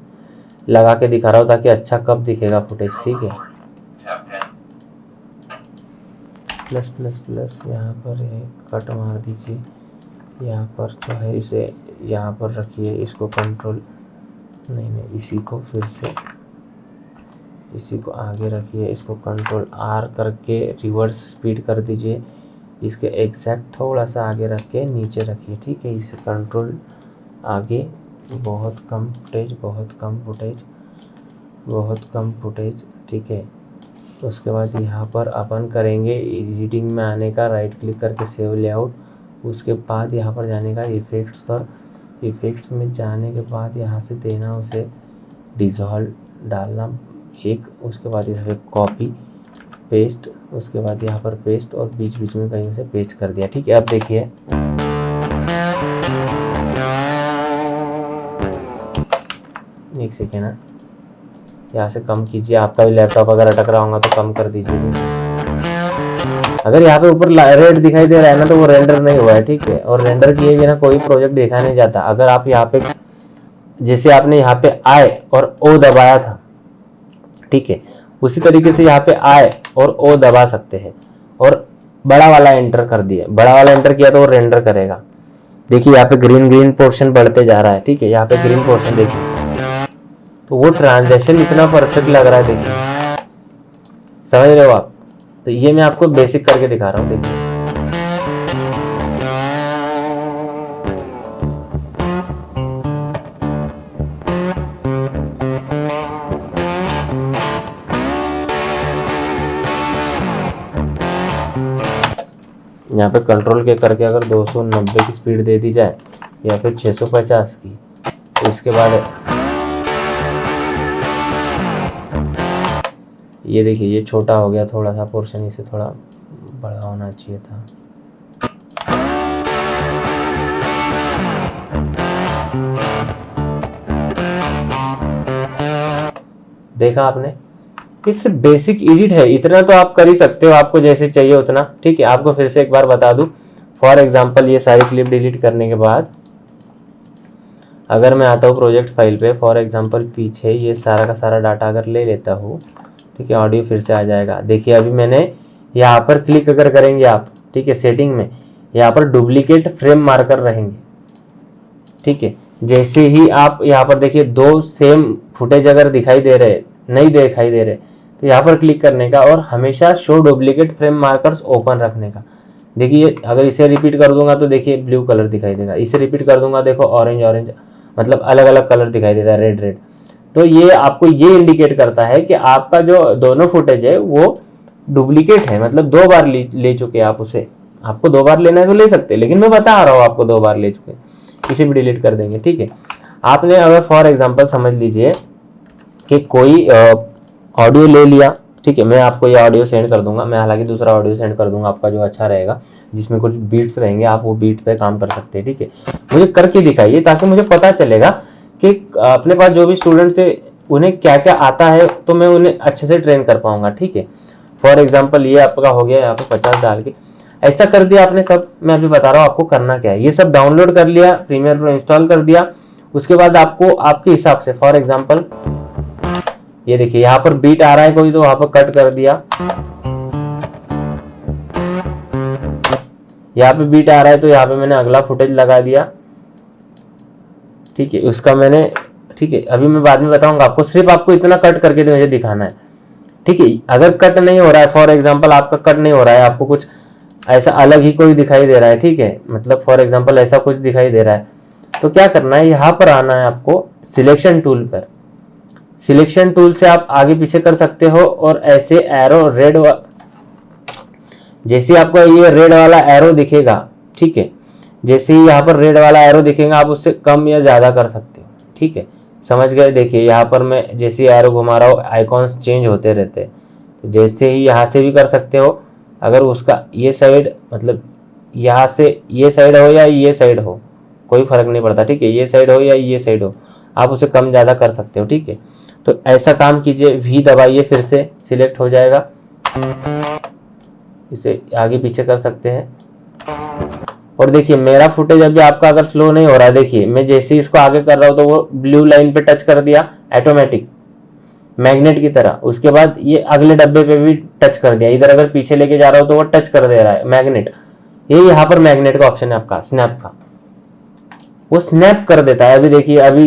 लगा के दिखा रहा हूँ ताकि अच्छा कब दिखेगा फुटेज, ठीक है। प्लस प्लस प्लस यहाँ पर कट मार दीजिए, यहाँ पर जो है इसे यहाँ पर रखिए, इसको कंट्रोल नहीं इसी को फिर से इसी को आगे रखिए, इसको कंट्रोल आर करके रिवर्स स्पीड कर दीजिए, इसके एग्जैक्ट थोड़ा सा आगे रख के नीचे रखिए, ठीक है। इसे कंट्रोल आगे, बहुत कम फुटेज, बहुत कम फुटेज, बहुत कम फुटेज, ठीक है। उसके बाद यहाँ पर अपन करेंगे एडिटिंग में आने का, राइट क्लिक करके सेव लेआउट, उसके बाद यहाँ पर जाने का इफेक्ट्स पर, इफेक्ट्स में जाने के बाद यहाँ से देना उसे डिज़ोल्व डालना एक, उसके बाद इस पर कॉपी पेस्ट, उसके बाद यहाँ पर पेस्ट और बीच बीच में कहीं से पेस्ट कर दिया, ठीक है। अब देखिए एक सेकेंड ना, यहाँ से कम कीजिए, आपका भी लैपटॉप अगर अटक रहा होगा तो कम कर दीजिए। अगर यहाँ पे ऊपर रेड दिखाई दे रहा है ना तो वो रेंडर नहीं हुआ है, ठीक है। और रेंडर किए बिना कोई प्रोजेक्ट देखा नहीं जाता। अगर आप यहाँ पे जैसे आपने यहाँ पे आई और ओ दबाया था, ठीक है, उसी तरीके से यहाँ पे आई और ओ दबा सकते हैं और बड़ा वाला एंटर कर दिया, बड़ा वाला एंटर किया तो वो रेंडर करेगा। देखिए यहाँ पे ग्रीन ग्रीन पोर्शन बढ़ते जा रहा है, ठीक है, यहाँ पे ग्रीन पोर्शन देखिए, तो वो ट्रांजेक्शन इतना परफेक्ट लग रहा है, देखिए, समझ रहे हो आप। तो ये मैं आपको बेसिक करके दिखा रहा हूँ, देखिए यहाँ पे कंट्रोल के करके अगर 290 की स्पीड दे दी जाए या फिर 650 की, तो इसके बाद ये देखिए ये छोटा हो गया थोड़ा सा पोर्शन, इसे थोड़ा बड़ा होना चाहिए था। देखा आपने, ये सिर्फ बेसिक एडिट है, इतना तो आप कर ही सकते हो, आपको जैसे चाहिए उतना, ठीक है। आपको फिर से एक बार बता दूं, फॉर एग्जांपल ये सारी क्लिप डिलीट करने के बाद अगर मैं आता हूँ प्रोजेक्ट फाइल पे, फॉर एग्जांपल पीछे ये सारा का सारा डाटा अगर ले लेता हूँ, ठीक है, ऑडियो फिर से आ जाएगा। देखिए अभी मैंने यहाँ पर क्लिक अगर करेंगे आप, ठीक है, सेटिंग में यहाँ पर डुप्लीकेट फ्रेम मार्कर रहेंगे, ठीक है। जैसे ही आप यहाँ पर देखिए दो सेम फुटेज अगर दिखाई दे रहे, नहीं दिखाई दे रहे, तो यहाँ पर क्लिक करने का और हमेशा show duplicate frame markers open रखने का। देखिए अगर इसे रिपीट कर दूंगा तो देखिए ब्लू कलर दिखाई देगा, इसे रिपीट कर दूंगा देखो ऑरेंज ऑरेंज, मतलब अलग अलग कलर दिखाई देता है, रेड रेड। तो ये आपको ये इंडिकेट करता है कि आपका जो दोनों फुटेज है वो डुप्लीकेट है, मतलब 2 बार ले चुके आप उसे। आपको 2 बार लेना है तो ले सकते हैं, लेकिन मैं बता रहा हूँ आपको 2 बार ले चुके, इसे भी डिलीट कर देंगे, ठीक है। आपने अगर फॉर एग्जांपल समझ लीजिए कि कोई ऑडियो ले लिया, ठीक है। मैं आपको ये ऑडियो सेंड कर दूंगा, मैं हालांकि दूसरा ऑडियो सेंड कर दूंगा आपका जो अच्छा रहेगा, जिसमें कुछ बीट्स रहेंगे, आप वो बीट पे काम कर सकते हैं। ठीक है, मुझे करके दिखाइए ताकि मुझे पता चलेगा कि अपने पास जो भी स्टूडेंट्स है उन्हें क्या क्या आता है, तो मैं उन्हें अच्छे से ट्रेन कर पाऊंगा। ठीक है, फॉर एग्जाम्पल ये आपका हो गया यहाँ पे 50 डाल के ऐसा कर दिया आपने सब। मैं अभी बता रहा हूँ आपको करना क्या है। ये सब डाउनलोड कर लिया, प्रीमियर प्रो इंस्टॉल कर दिया, उसके बाद आपको आपके हिसाब से फॉर एग्जाम्पल ये देखिए यहाँ पर बीट आ रहा है कोई, तो वहां पर कट कर दिया। यहाँ पे बीट आ रहा है तो यहाँ पे मैंने अगला फुटेज लगा दिया। ठीक है, उसका मैंने, ठीक है, अभी मैं बाद में बताऊंगा आपको, सिर्फ आपको इतना कट करके मुझे दिखाना है। ठीक है, अगर कट नहीं हो रहा है, फॉर एग्जाम्पल आपका कट नहीं हो रहा है, आपको कुछ ऐसा अलग ही कोई दिखाई दे रहा है, ठीक है, मतलब फॉर एग्जाम्पल ऐसा कुछ दिखाई दे रहा है, तो क्या करना है, यहाँ पर आना है आपको सिलेक्शन टूल पर। सिलेक्शन टूल से आप आगे पीछे कर सकते हो और ऐसे एरो रेड, जैसे आपको ये रेड वाला एरो दिखेगा, ठीक है, जैसे ही यहाँ पर रेड वाला एरो दिखेगा आप उससे कम या ज़्यादा कर सकते हो। ठीक है, समझ गए। देखिए यहाँ पर मैं जैसे एरो घुमा रहा हूँ आइकॉन्स चेंज होते रहते हैं, तो जैसे ही यहाँ से भी कर सकते हो, अगर उसका ये साइड मतलब यहाँ से ये साइड हो या ये साइड हो कोई फ़र्क नहीं पड़ता। ठीक है, ये साइड हो या ये साइड हो, आप उसे कम ज़्यादा कर सकते हो। ठीक है, तो ऐसा काम कीजिए, वी दबाइए, फिर से सिलेक्ट हो जाएगा, इसे आगे पीछे कर सकते हैं। और देखिए मेरा फुटेज अभी आपका अगर स्लो नहीं हो रहा है, देखिए मैं जैसे ही इसको आगे कर रहा हूँ तो वो ब्लू लाइन पे टच कर दिया ऑटोमेटिक मैग्नेट की तरह, उसके बाद ये अगले डब्बे पे भी टच कर दिया, इधर अगर पीछे लेके जा रहा हूँ तो वो टच कर दे रहा है मैग्नेट। ये यहाँ पर मैग्नेट का ऑप्शन है आपका स्नैप का, वो स्नैप कर देता है। अभी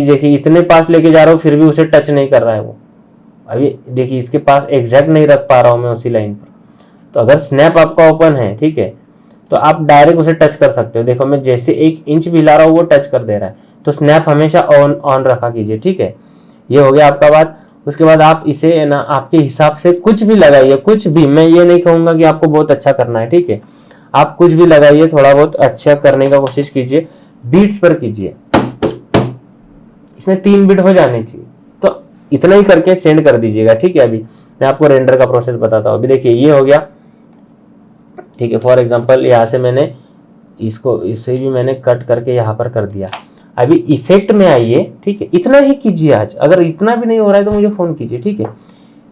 देखिए इतने पास लेके जा रहा हूँ फिर भी उसे टच नहीं कर रहा है वो। अभी देखिए इसके पास एग्जैक्ट नहीं रख पा रहा हूँ मैं उसी लाइन पर। तो अगर स्नैप आपका ओपन है, ठीक है, तो आप डायरेक्ट उसे टच कर सकते हो। देखो मैं जैसे 1 इंच भी ला रहा हूँ वो टच कर दे रहा है, तो स्नैप हमेशा ऑन रखा कीजिए। ठीक है, ये हो गया आपका बात। उसके बाद आप इसे ना आपके हिसाब से कुछ भी लगाइए, कुछ भी, मैं ये नहीं कहूँगा कि आपको बहुत अच्छा करना है। ठीक है, आप कुछ भी लगाइए, थोड़ा बहुत अच्छा करने का कोशिश कीजिए, बीट्स पर कीजिए, इसमें 3 बीट हो जाने चाहिए, तो इतना ही करके सेंड कर दीजिएगा। ठीक है, अभी मैं आपको रेंडर का प्रोसेस बताता हूँ। अभी देखिए ये हो गया, ठीक है, फॉर एग्जांपल यहाँ से मैंने इसे भी मैंने कट करके यहाँ पर कर दिया। अभी इफेक्ट में आइए, ठीक है, इतना ही कीजिए आज, अगर इतना भी नहीं हो रहा है तो मुझे फोन कीजिए। ठीक है,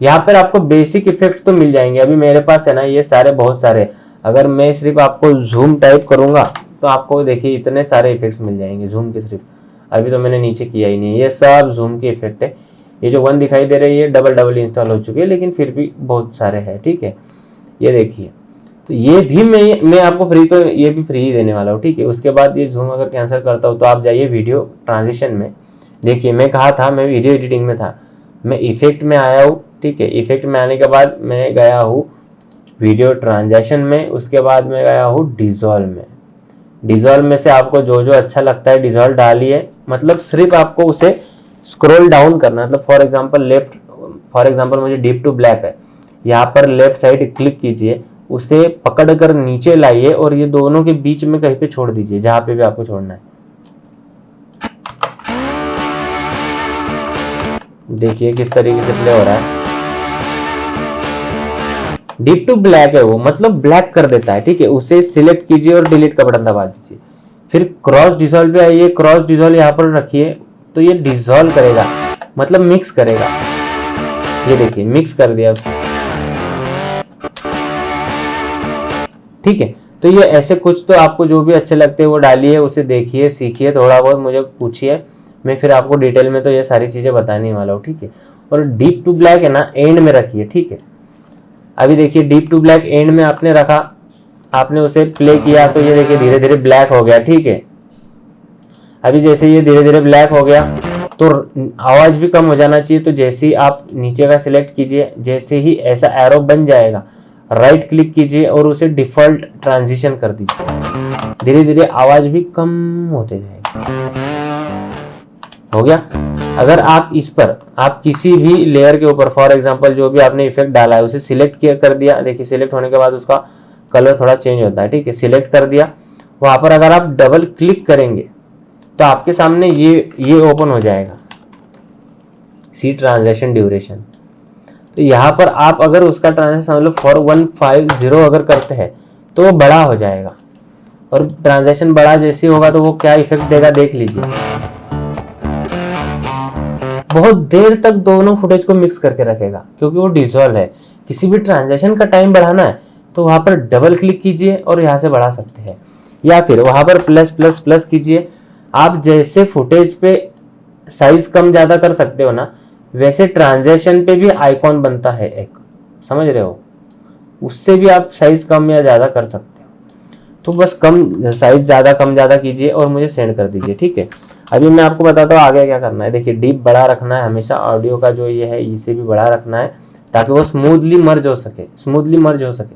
यहाँ पर आपको बेसिक इफेक्ट्स तो मिल जाएंगे, अभी मेरे पास है ना ये सारे बहुत सारे, अगर मैं सिर्फ आपको जूम टाइप करूंगा तो आपको देखिए इतने सारे इफेक्ट्स मिल जाएंगे जूम के सिर्फ। अभी तो मैंने नीचे किया ही नहीं, ये सब जूम के इफेक्ट है। ये जो 1 दिखाई दे रही है डबल इंस्टॉल हो चुके हैं, लेकिन फिर भी बहुत सारे हैं। ठीक है, ये देखिए, तो ये भी मैं आपको फ्री, तो ये भी फ्री ही देने वाला हूँ। ठीक है, उसके बाद ये जूम अगर कैंसिल करता हूँ तो आप जाइए वीडियो ट्रांजिशन में, देखिए मैं कहा था मैं वीडियो एडिटिंग में था, मैं इफेक्ट में आया हूँ। ठीक है, इफेक्ट में आने के बाद मैं गया हूँ वीडियो ट्रांजिशन में, उसके बाद मैं गया हूँ डिजॉल्व में। डिजॉल्व में से आपको जो जो अच्छा लगता है डिजॉल्व डालिए, मतलब सिर्फ आपको उसे स्क्रॉल डाउन करना, मतलब फॉर एग्जांपल मुझे डीप टू ब्लैक है, यहाँ पर लेफ्ट साइड क्लिक कीजिए, उसे पकड़ कर नीचे लाइए और ये दोनों के बीच में कहीं पे छोड़ दीजिए, जहां पे भी आपको छोड़ना है। देखिए किस तरीके से प्ले हो रहा है, डीप टू ब्लैक है वो, मतलब ब्लैक कर देता है। ठीक है, उसे सिलेक्ट कीजिए और डिलीट का बटन दबा दीजिए, फिर क्रॉस डिसॉल्व पे आइए, क्रॉस डिसॉल्व यहाँ पर रखिए, तो ये डिसॉल्व करेगा, मतलब मिक्स करेगा। ये देखिए मिक्स कर दिया। ठीक है, तो ये ऐसे कुछ तो आपको जो भी अच्छे लगते हैं वो डालिए, उसे देखिए, सीखिए, थोड़ा बहुत मुझे पूछिए, मैं फिर आपको डिटेल में तो ये सारी चीज़ें बताने वाला हूँ। ठीक है, और डीप टू ब्लैक है ना एंड में रखिए। ठीक है, अभी देखिए डीप टू ब्लैक एंड में आपने रखा, आपने उसे प्ले किया तो ये देखिए धीरे धीरे ब्लैक हो गया। ठीक है, अभी जैसे ये धीरे धीरे ब्लैक हो गया तो आवाज़ भी कम हो जाना चाहिए, तो जैसे ही आप नीचे का सिलेक्ट कीजिए, जैसे ही ऐसा एरो बन जाएगा राइट क्लिक कीजिए और उसे डिफॉल्ट ट्रांजिशन कर दीजिए, धीरे धीरे आवाज भी कम होते जाएगी। हो गया। अगर आप इस पर आप किसी भी लेयर के ऊपर फॉर एग्जांपल जो भी आपने इफेक्ट डाला है उसे सिलेक्ट कर दिया, देखिए सिलेक्ट होने के बाद उसका कलर थोड़ा चेंज होता है। ठीक है, सिलेक्ट कर दिया, वहां पर अगर आप डबल क्लिक करेंगे तो आपके सामने ये ओपन हो जाएगा, सी ट्रांजैक्शन ड्यूरेशन। तो यहाँ पर आप अगर उसका ट्रांजेक्शन मतलब 4150 अगर करते हैं तो वो बड़ा हो जाएगा, और ट्रांजेक्शन बड़ा जैसे होगा तो वो क्या इफेक्ट देगा देख लीजिए। बहुत देर तक दोनों फुटेज को मिक्स करके रखेगा क्योंकि वो डिसॉल्व है। किसी भी ट्रांजेक्शन का टाइम बढ़ाना है तो वहां पर डबल क्लिक कीजिए और यहाँ से बढ़ा सकते हैं, या फिर वहां पर प्लस प्लस प्लस कीजिए। आप जैसे फुटेज पे साइज कम ज्यादा कर सकते हो ना, वैसे ट्रांजेक्शन पे भी आइकॉन बनता है एक, समझ रहे हो, उससे भी आप साइज कम या ज्यादा कर सकते हो। तो बस कम साइज ज्यादा कम ज्यादा कीजिए और मुझे सेंड कर दीजिए, ठीक है। अभी मैं आपको बताता हूँ आगे क्या करना है। देखिए डीप बड़ा रखना है हमेशा, ऑडियो का जो ये है इसे भी बड़ा रखना है ताकि वो स्मूथली मर्ज हो सके, स्मूथली मर्ज हो सके,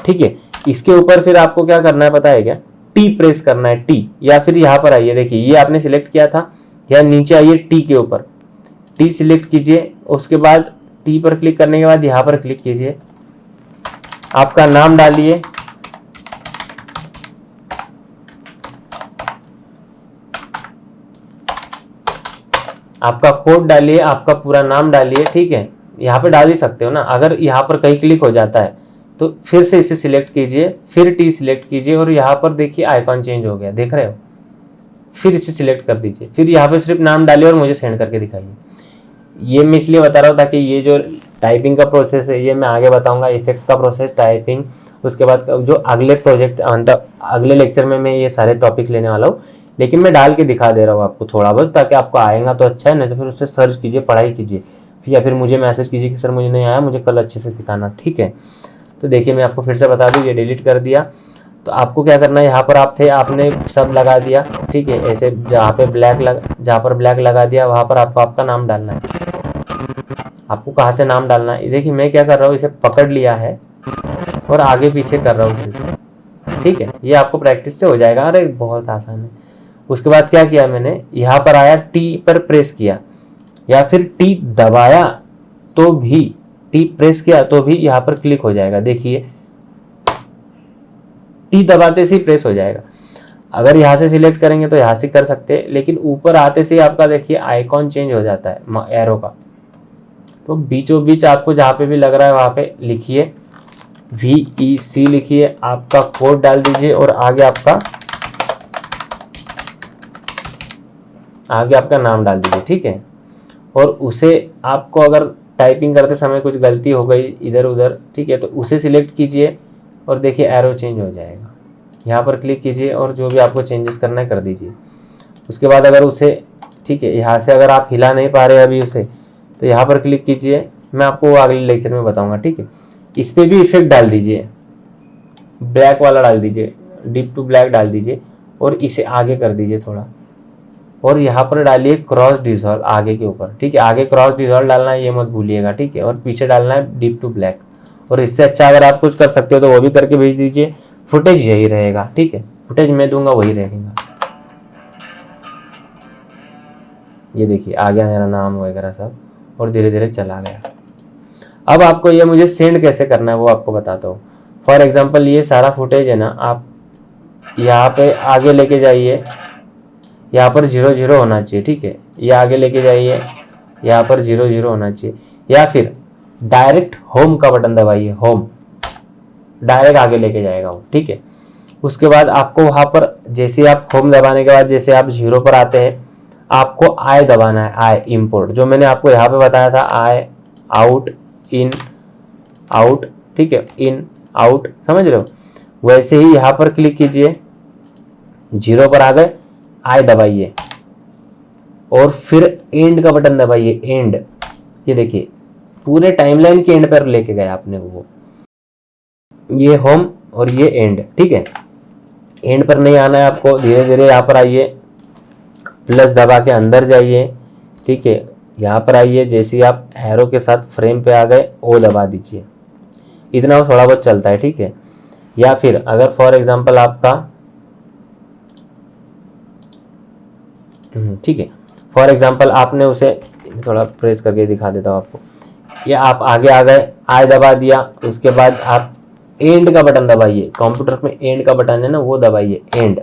ठीक है। इसके ऊपर फिर आपको क्या करना है पता है क्या, टी प्रेस करना है, टी, या फिर यहाँ पर आइए, देखिए ये आपने सिलेक्ट किया था, या नीचे आइए टी के ऊपर, टी सिलेक्ट कीजिए, उसके बाद टी पर क्लिक करने के बाद यहाँ पर क्लिक कीजिए, आपका नाम डालिए, आपका कोड डालिए, आपका पूरा नाम डालिए, ठीक है। यहाँ पे डाल ही सकते हो ना, अगर यहाँ पर कहीं क्लिक हो जाता है तो फिर से इसे सिलेक्ट कीजिए, फिर टी सिलेक्ट कीजिए और यहाँ पर देखिए आइकॉन चेंज हो गया, देख रहे हो, फिर इसे सिलेक्ट कर दीजिए, फिर यहाँ पे सिर्फ नाम डालिए और मुझे सेंड करके दिखाइए। ये मैं इसलिए बता रहा हूँ ताकि ये जो टाइपिंग का प्रोसेस है ये मैं आगे बताऊंगा, इफेक्ट का प्रोसेस, टाइपिंग, उसके बाद जो अगले प्रोजेक्ट मतलब अगले लेक्चर में मैं ये सारे टॉपिक्स लेने वाला हूँ, लेकिन मैं डाल के दिखा दे रहा हूँ आपको थोड़ा बहुत, ताकि आपको आएगा तो अच्छा है, नहीं तो फिर उससे सर्च कीजिए, पढ़ाई कीजिए, या फिर मुझे मैसेज कीजिए कि सर मुझे नहीं आया, मुझे कल अच्छे से सिखाना, ठीक है। तो देखिए मैं आपको फिर से बता दूँ, ये डिलीट कर दिया। तो आपको क्या करना है, यहाँ पर आप थे, आपने सब लगा दिया, ठीक है, ऐसे जहाँ पर ब्लैक लगा दिया वहाँ पर आपको आपका नाम डालना है। आपको कहाँ से नाम डालना है, देखिए मैं क्या कर रहा हूँ, इसे पकड़ लिया है और आगे पीछे कर रहा हूँ, ठीक है। ये आपको प्रैक्टिस से हो जाएगा, अरे बहुत आसान है। उसके बाद क्या किया मैंने, यहाँ पर आया, टी पर प्रेस किया, या फिर टी दबाया तो भी, टी प्रेस किया तो भी यहाँ पर क्लिक हो जाएगा, देखिए टी दबाते से ही प्रेस हो जाएगा। अगर यहाँ से सिलेक्ट करेंगे तो यहाँ से कर सकते हैं, लेकिन ऊपर आते से आपका देखिए आइकॉन चेंज हो जाता है एरो का। तो बीचों बीच आपको जहाँ पे भी लग रहा है वहाँ पे लिखिए VEC लिखिए, आपका कोड डाल दीजिए और आगे आपका नाम डाल दीजिए, ठीक है। और उसे आपको अगर टाइपिंग करते समय कुछ गलती हो गई इधर उधर, ठीक है, तो उसे सिलेक्ट कीजिए और देखिए एरो चेंज हो जाएगा। यहाँ पर क्लिक कीजिए और जो भी आपको चेंजेस करना है कर दीजिए। उसके बाद अगर उसे, ठीक है, यहाँ से अगर आप हिला नहीं पा रहे अभी उसे, तो यहाँ पर क्लिक कीजिए, मैं आपको वो अगले लेक्चर में बताऊंगा, ठीक है। इस पर भी इफेक्ट डाल दीजिए, ब्लैक वाला डाल दीजिए, डीप टू ब्लैक डाल दीजिए और इसे आगे कर दीजिए थोड़ा, और यहाँ पर डालिए क्रॉस डिसॉल्व आगे के ऊपर, ठीक है। आगे क्रॉस डिसॉल्व डालना है, ये मत भूलिएगा, ठीक है। और पीछे डालना है डीप टू ब्लैक। और इससे अच्छा अगर आप कुछ कर सकते हो तो वो भी करके भेज दीजिए। फुटेज यही रहेगा, ठीक है, फुटेज मैं दूंगा वही रहेगा। ये देखिए आ गया मेरा नाम वगैरह सब, और धीरे धीरे चला गया। अब आपको ये मुझे सेंड कैसे करना है वो आपको बताता हूँ। फॉर एग्जांपल ये सारा फुटेज है ना, आप यहाँ पे आगे लेके जाइए, यहाँ पर 00 होना चाहिए, ठीक है। ये आगे लेके जाइए, यहाँ पर 00 होना चाहिए, या फिर डायरेक्ट होम का बटन दबाइए, होम, डायरेक्ट आगे लेके जाएगा वो, ठीक है। उसके बाद आपको वहाँ पर जैसे आप होम दबाने के बाद जैसे आप 0 पर आते हैं, आपको आई दबाना है, आई इंपोर्ट, जो मैंने आपको यहाँ पे बताया था, आई आउट इन आउट, ठीक है, इन आउट, समझ रहे हो। वैसे ही यहाँ पर क्लिक कीजिए, 0 पर आ गए, आई दबाइए और फिर एंड का बटन दबाइए, एंड। ये देखिए पूरे टाइमलाइन के एंड पर लेके गए आपने वो, ये होम और ये एंड, ठीक है। एंड पर नहीं आना है आपको, धीरे धीरे यहाँ पर आइए, प्लस दबा के अंदर जाइए, ठीक है। यहाँ पर आइए, जैसे ही आप एरो के साथ फ्रेम पे आ गए ओ दबा दीजिए, इतना वो थोड़ा बहुत चलता है, ठीक है। या फिर अगर फॉर एग्जांपल आपका, ठीक है, फॉर एग्जांपल आपने उसे थोड़ा प्रेस करके दिखा देता हूँ आपको, या आप आगे आ गए, आई दबा दिया, उसके बाद आप एंड का बटन दबाइए, कंप्यूटर में एंड का बटन है ना वो दबाइए, एंड,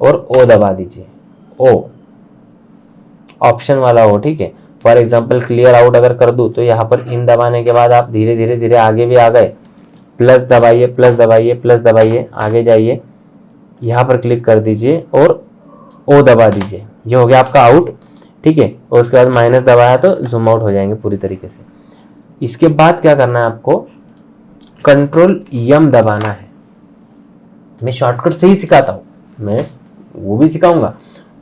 और ओ दबा दीजिए, ओ, ऑप्शन वाला हो, ठीक है। फॉर एग्जांपल क्लियर आउट अगर कर दूँ तो यहाँ पर इन दबाने के बाद आप धीरे धीरे धीरे आगे भी आ गए, प्लस दबाइए प्लस दबाइए प्लस दबाइए, आगे जाइए, यहाँ पर क्लिक कर दीजिए और ओ दबा दीजिए, ये हो गया आपका आउट, ठीक है। और उसके बाद माइनस दबाया तो जूम आउट हो जाएंगे पूरी तरीके से। इसके बाद क्या करना है आपको, कंट्रोल यम दबाना है। मैं शॉर्टकट से ही सिखाता हूँ, मैं वो भी सिखाऊंगा।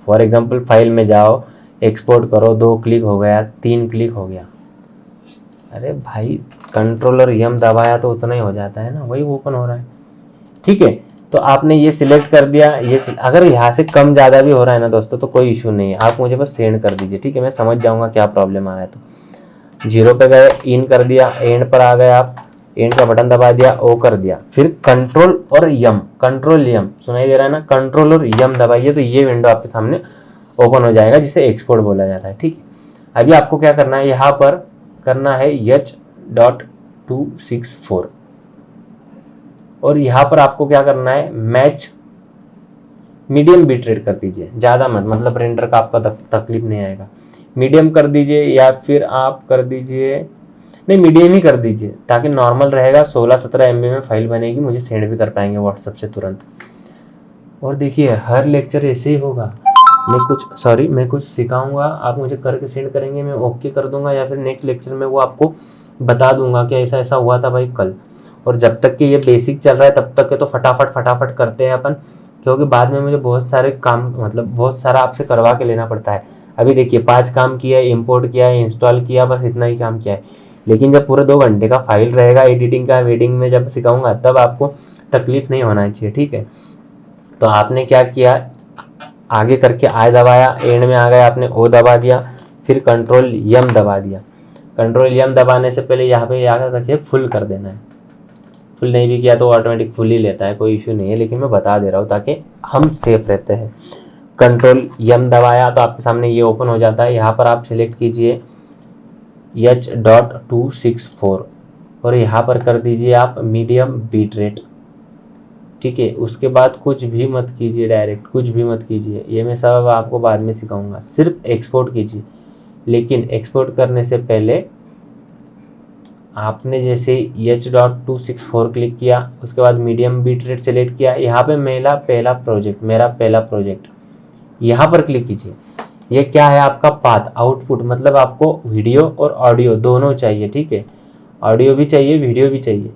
फॉर एग्जांपल फाइल में जाओ, एक्सपोर्ट करो, 2 क्लिक हो गया, 3 क्लिक हो गया, अरे भाई कंट्रोल और यम दबाया तो उतना ही हो जाता है ना, वही ओपन हो रहा है, ठीक है। तो आपने ये सिलेक्ट कर दिया, अगर यहाँ से कम ज़्यादा भी हो रहा है ना दोस्तों तो कोई इशू नहीं है, आप मुझे बस सेंड कर दीजिए, ठीक है। मैं समझ जाऊँगा क्या प्रॉब्लम आ रहा है। तो 0 पे गए, इन कर दिया, एंड पर आ गए आप, एंड का बटन दबा दिया, ओ कर दिया, फिर कंट्रोल और यम, कंट्रोल यम सुनाई दे रहा है ना, कंट्रोल और यम दबाइए तो ये विंडो आपके सामने ओपन हो जाएगा, जिसे एक्सपोर्ट बोला जाता है, ठीक है। अभी आपको क्या करना है, यहाँ पर करना है H.264 और यहाँ पर आपको क्या करना है, मैच मीडियम बीट रेट कर दीजिए, ज़्यादा मत, मतलब रेंडर का आपका तकलीफ नहीं आएगा, मीडियम कर दीजिए, या फिर आप कर दीजिए, नहीं मीडियम ही कर दीजिए ताकि नॉर्मल रहेगा। 16-17 MB में फाइल बनेगी, मुझे सेंड भी कर पाएंगे व्हाट्सएप से तुरंत। और देखिए हर लेक्चर ऐसे ही होगा, मैं कुछ सिखाऊंगा, आप मुझे करके सेंड करेंगे, मैं ओके कर दूंगा, या फिर नेक्स्ट लेक्चर में वो आपको बता दूंगा कि ऐसा ऐसा हुआ था भाई कल। और जब तक कि ये बेसिक चल रहा है तब तक के तो फटाफट करते हैं अपन, क्योंकि बाद में मुझे बहुत सारे काम, मतलब बहुत सारा आपसे करवा के लेना पड़ता है। अभी देखिए 5 काम किया है, इम्पोर्ट किया है, इंस्टॉल किया, बस इतना ही काम किया है। लेकिन जब पूरे 2 घंटे का फाइल रहेगा एडिटिंग का, वेडिंग में जब सिखाऊंगा तब आपको तकलीफ नहीं होना चाहिए, ठीक है। तो आपने क्या किया, आगे करके आई दबाया, एंड में आ गए आपने ओ दबा दिया, फिर कंट्रोल यम दबा दिया। कंट्रोल यम दबाने से पहले यहाँ पे आकर रखिए फुल कर देना है, फुल नहीं भी किया तो ऑटोमेटिक फुल ही लेता है, कोई इशू नहीं है, लेकिन मैं बता दे रहा हूँ ताकि हम सेफ रहते हैं। कंट्रोल यम दबाया तो आपके सामने ये ओपन हो जाता है। यहाँ पर आप सिलेक्ट कीजिए H.264 और यहाँ पर कर दीजिए आप मीडियम बीट रेट, ठीक है। उसके बाद कुछ भी मत कीजिए, डायरेक्ट कुछ भी मत कीजिए, ये मैं सब आपको बाद में सिखाऊंगा, सिर्फ एक्सपोर्ट कीजिए। लेकिन एक्सपोर्ट करने से पहले आपने जैसे H.264 क्लिक किया, उसके बाद मीडियम बीट रेट सेलेक्ट किया, यहाँ पे मेरा पहला प्रोजेक्ट यहाँ पर क्लिक कीजिए। ये क्या है, आपका पाथ आउटपुट, मतलब आपको वीडियो और ऑडियो दोनों चाहिए, ठीक है। ऑडियो भी चाहिए, वीडियो भी चाहिए,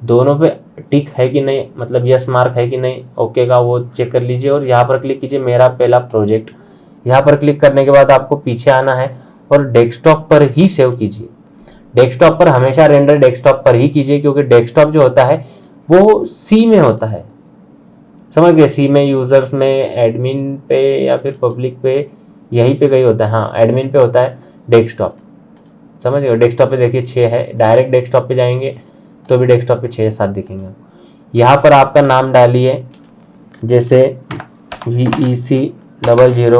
दोनों पे टिक है कि नहीं, मतलब यस मार्क है कि नहीं, ओके का वो चेक कर लीजिए। और यहाँ पर क्लिक कीजिए मेरा पहला प्रोजेक्ट। यहाँ पर क्लिक करने के बाद आपको पीछे आना है और डेस्कटॉप पर ही सेव कीजिए। डेस्कटॉप पर हमेशा रेंडर डेस्कटॉप पर ही कीजिए, क्योंकि डेस्कटॉप जो होता है वो सी में होता है, समझ गए। सी में, यूजर्स में, एडमिन पे या फिर पब्लिक पे, यहीं पे कहीं होता है, हाँ एडमिन पे होता है डेस्कटॉप, समझ गए। डेस्कटॉप पे देखिए 6 है, डायरेक्ट डेस्कटॉप पे जाएंगे तो भी डेस्कटॉप पे 6-7 दिखेंगे आपको। यहाँ पर आपका नाम डालिए, जैसे VEC00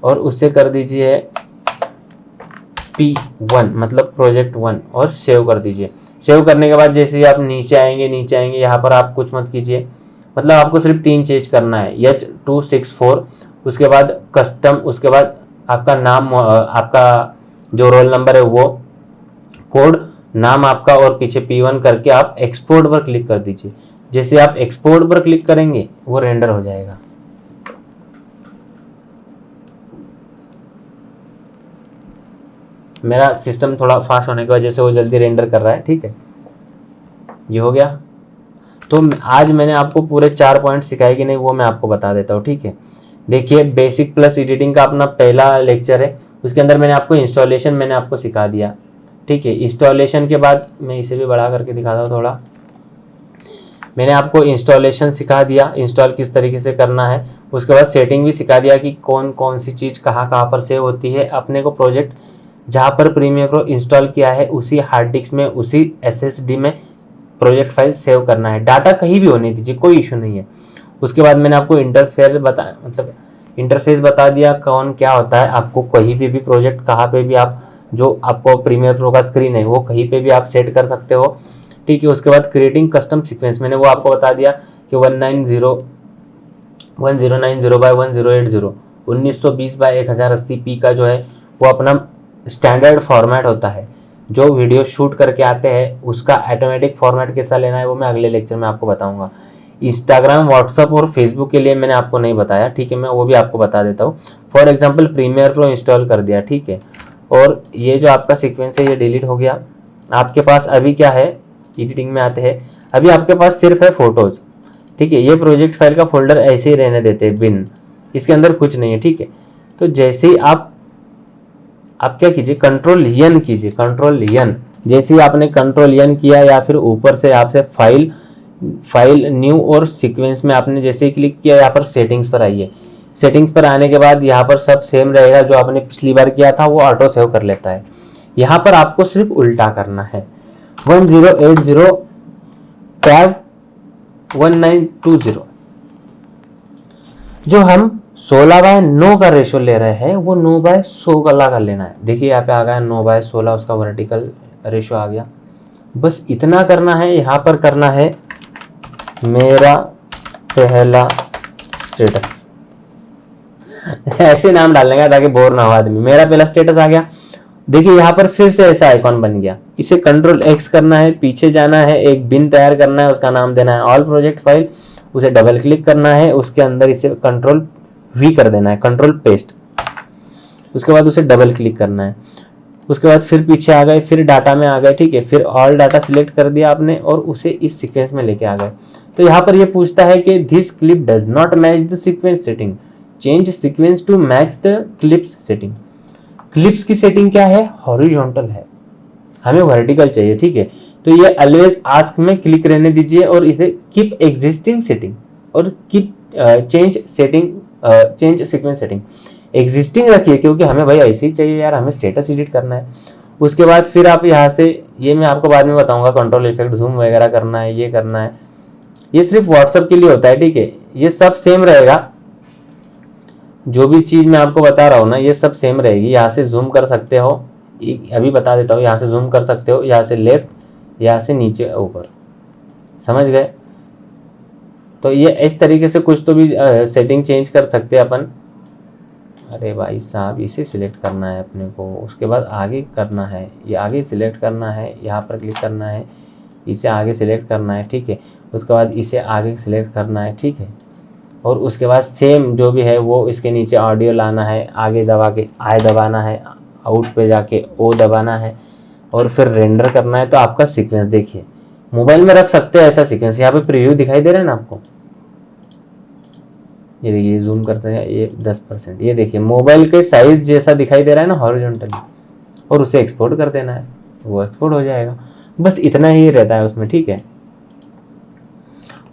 और उससे कर दीजिए P1, मतलब प्रोजेक्ट 1, और सेव कर दीजिए। सेव करने के बाद जैसे ही आप नीचे आएंगे यहाँ पर आप कुछ मत कीजिए, मतलब आपको सिर्फ 3 चीज करना है, H.264, उसके बाद कस्टम, उसके बाद आपका नाम, आपका जो रोल नंबर है वो, कोड, नाम आपका, और पीछे P1 करके आप एक्सपोर्ट पर क्लिक कर दीजिए। जैसे आप एक्सपोर्ट पर क्लिक करेंगे वो रेंडर हो जाएगा। मेरा सिस्टम थोड़ा फास्ट होने की वजह से वो जल्दी रेंडर कर रहा है, ठीक है। ये हो गया। तो आज मैंने आपको पूरे 4 पॉइंट सिखाए कि नहीं वो मैं आपको बता देता हूँ, ठीक है। देखिए बेसिक प्लस एडिटिंग का अपना पहला लेक्चर है, उसके अंदर मैंने आपको इंस्टॉलेशन मैंने आपको सिखा दिया, ठीक है। इंस्टॉलेशन के बाद मैं इसे भी बड़ा करके दिखाता हूँ थोड़ा, मैंने आपको इंस्टॉलेशन सिखा दिया, इंस्टॉल किस तरीके से करना है। उसके बाद सेटिंग भी सिखा दिया कि कौन कौन सी चीज़ कहाँ कहाँ पर सेव होती है। अपने को प्रोजेक्ट जहाँ पर प्रीमियर प्रो इंस्टॉल किया है उसी हार्ड डिस्क में, उसी SSD में प्रोजेक्ट फाइल सेव करना है। डाटा कहीं भी होने दीजिए, कोई इशू नहीं है। उसके बाद मैंने आपको इंटरफेस बता दिया कौन क्या होता है। आपको कहीं भी प्रोजेक्ट कहाँ पे भी आप, जो आपको प्रीमियर प्रो का स्क्रीन है वो कहीं पे भी आप सेट कर सकते हो, ठीक है। उसके बाद क्रिएटिंग कस्टम सीक्वेंस मैंने वो आपको बता दिया कि 1090x1080, 1920x1080p का जो है वो अपना स्टैंडर्ड फॉर्मेट होता है। जो वीडियो शूट करके आते हैं उसका ऑटोमेटिक फॉर्मेट कैसा लेना है वो मैं अगले लेक्चर में आपको बताऊंगा। इंस्टाग्राम, व्हाट्सअप और फेसबुक के लिए मैंने आपको नहीं बताया, ठीक है, मैं वो भी आपको बता देता हूँ। For example Premiere Pro install कर दिया, ठीक है, और ये जो आपका सीक्वेंस है ये डिलीट हो गया। आपके पास अभी क्या है, एडिटिंग में आते हैं, अभी आपके पास सिर्फ है फोटोज, ठीक है। ये प्रोजेक्ट फाइल का फोल्डर ऐसे ही रहने देते हैं बिन, इसके अंदर कुछ नहीं है, ठीक है। तो जैसे ही आप क्या कीजिए, कंट्रोल एन कीजिए, कंट्रोल एन। जैसे ही आपने कंट्रोल एन किया या फिर ऊपर से आपसे फाइल न्यू और सीक्वेंस में आपने जैसे ही क्लिक किया, यहाँ पर सेटिंग्स पर आइए। सेटिंग्स पर आने के बाद यहाँ पर सब सेम रहेगा, जो आपने पिछली बार किया था वो ऑटो सेव कर लेता है। यहाँ पर आपको सिर्फ उल्टा करना है, 1080 टैब 1920। जो हम 16:9 का रेशो ले रहे हैं वो 9/100 वाला कर लेना है। देखिए यहाँ पे आ गया 9/16 उसका वर्टिकल रेशो आ गया। बस इतना करना है। यहाँ पर करना है मेरा पहला स्टेटस ऐसे नाम डालने का ताकि बोर ना हो आदमी। मेरा पहला स्टेटस आ गया। देखिए यहाँ पर फिर से ऐसा आइकॉन बन गया। इसे कंट्रोल एक्स करना है, पीछे जाना है, एक बिन तैयार करना है, उसका नाम देना है ऑल प्रोजेक्ट फाइल, उसे डबल क्लिक करना है, उसके अंदर इसे कंट्रोल वी कर देना है, कंट्रोल पेस्ट। उसके बाद उसे डबल क्लिक करना है। उसके बाद फिर पीछे आ गए, फिर डाटा में आ गए, ठीक है, फिर ऑल डाटा सिलेक्ट कर दिया आपने और उसे इस सीक्वेंस में लेके आ गए। तो यहाँ पर ये पूछता है कि this clip does not match the sequence setting, change sequence to match the clips setting. Clips की सेटिंग क्या है, हॉरिजॉन्टल है, हमें वर्टिकल चाहिए, ठीक है। तो ये ऑलवेज आस्क में क्लिक रहने दीजिए और इसे कीप एग्जिस्टिंग सेटिंग और keep change setting, change sequence setting existing रखिए, क्योंकि हमें भाई ऐसे ही चाहिए यार, हमें स्टेटस एडिट करना है। उसके बाद फिर आप यहाँ से, ये मैं आपको बाद में बताऊंगा, कंट्रोल इफेक्ट जूम वगैरह करना है, ये करना है। ये सिर्फ व्हाट्सएप के लिए होता है, ठीक है। ये सब सेम रहेगा, जो भी चीज मैं आपको बता रहा हूँ ना ये सब सेम रहेगी। यहाँ से जूम कर सकते हो, अभी बता देता हूँ, यहाँ से जूम कर सकते हो, यहाँ से लेफ्ट, यहाँ से नीचे ऊपर, समझ गए। तो ये इस तरीके से कुछ तो भी सेटिंग चेंज कर सकते हैं अपन। अरे भाई साहब, इसे सिलेक्ट करना है अपने को, उसके बाद आगे करना है, ये आगे सिलेक्ट करना है, यहाँ पर क्लिक करना है, इसे आगे सिलेक्ट करना है, ठीक है। उसके बाद इसे आगे सिलेक्ट करना है, ठीक है। और उसके बाद सेम जो भी है वो इसके नीचे ऑडियो लाना है, आगे दबा के आई दबाना है, आउट पे जाके ओ दबाना है और फिर रेंडर करना है। तो आपका सीक्वेंस देखिए, मोबाइल में रख सकते हैं ऐसा सीक्वेंस। यहाँ पे प्रीव्यू दिखाई दे रहा है ना आपको, ये देखिए जूम करते हैं, ये 10%, ये देखिए मोबाइल के साइज जैसा दिखाई दे रहा है ना हॉरिजॉन्टली, और उसे एक्सपोर्ट कर देना है तो वो एक्सपोर्ट हो जाएगा। बस इतना ही रहता है उसमें, ठीक है।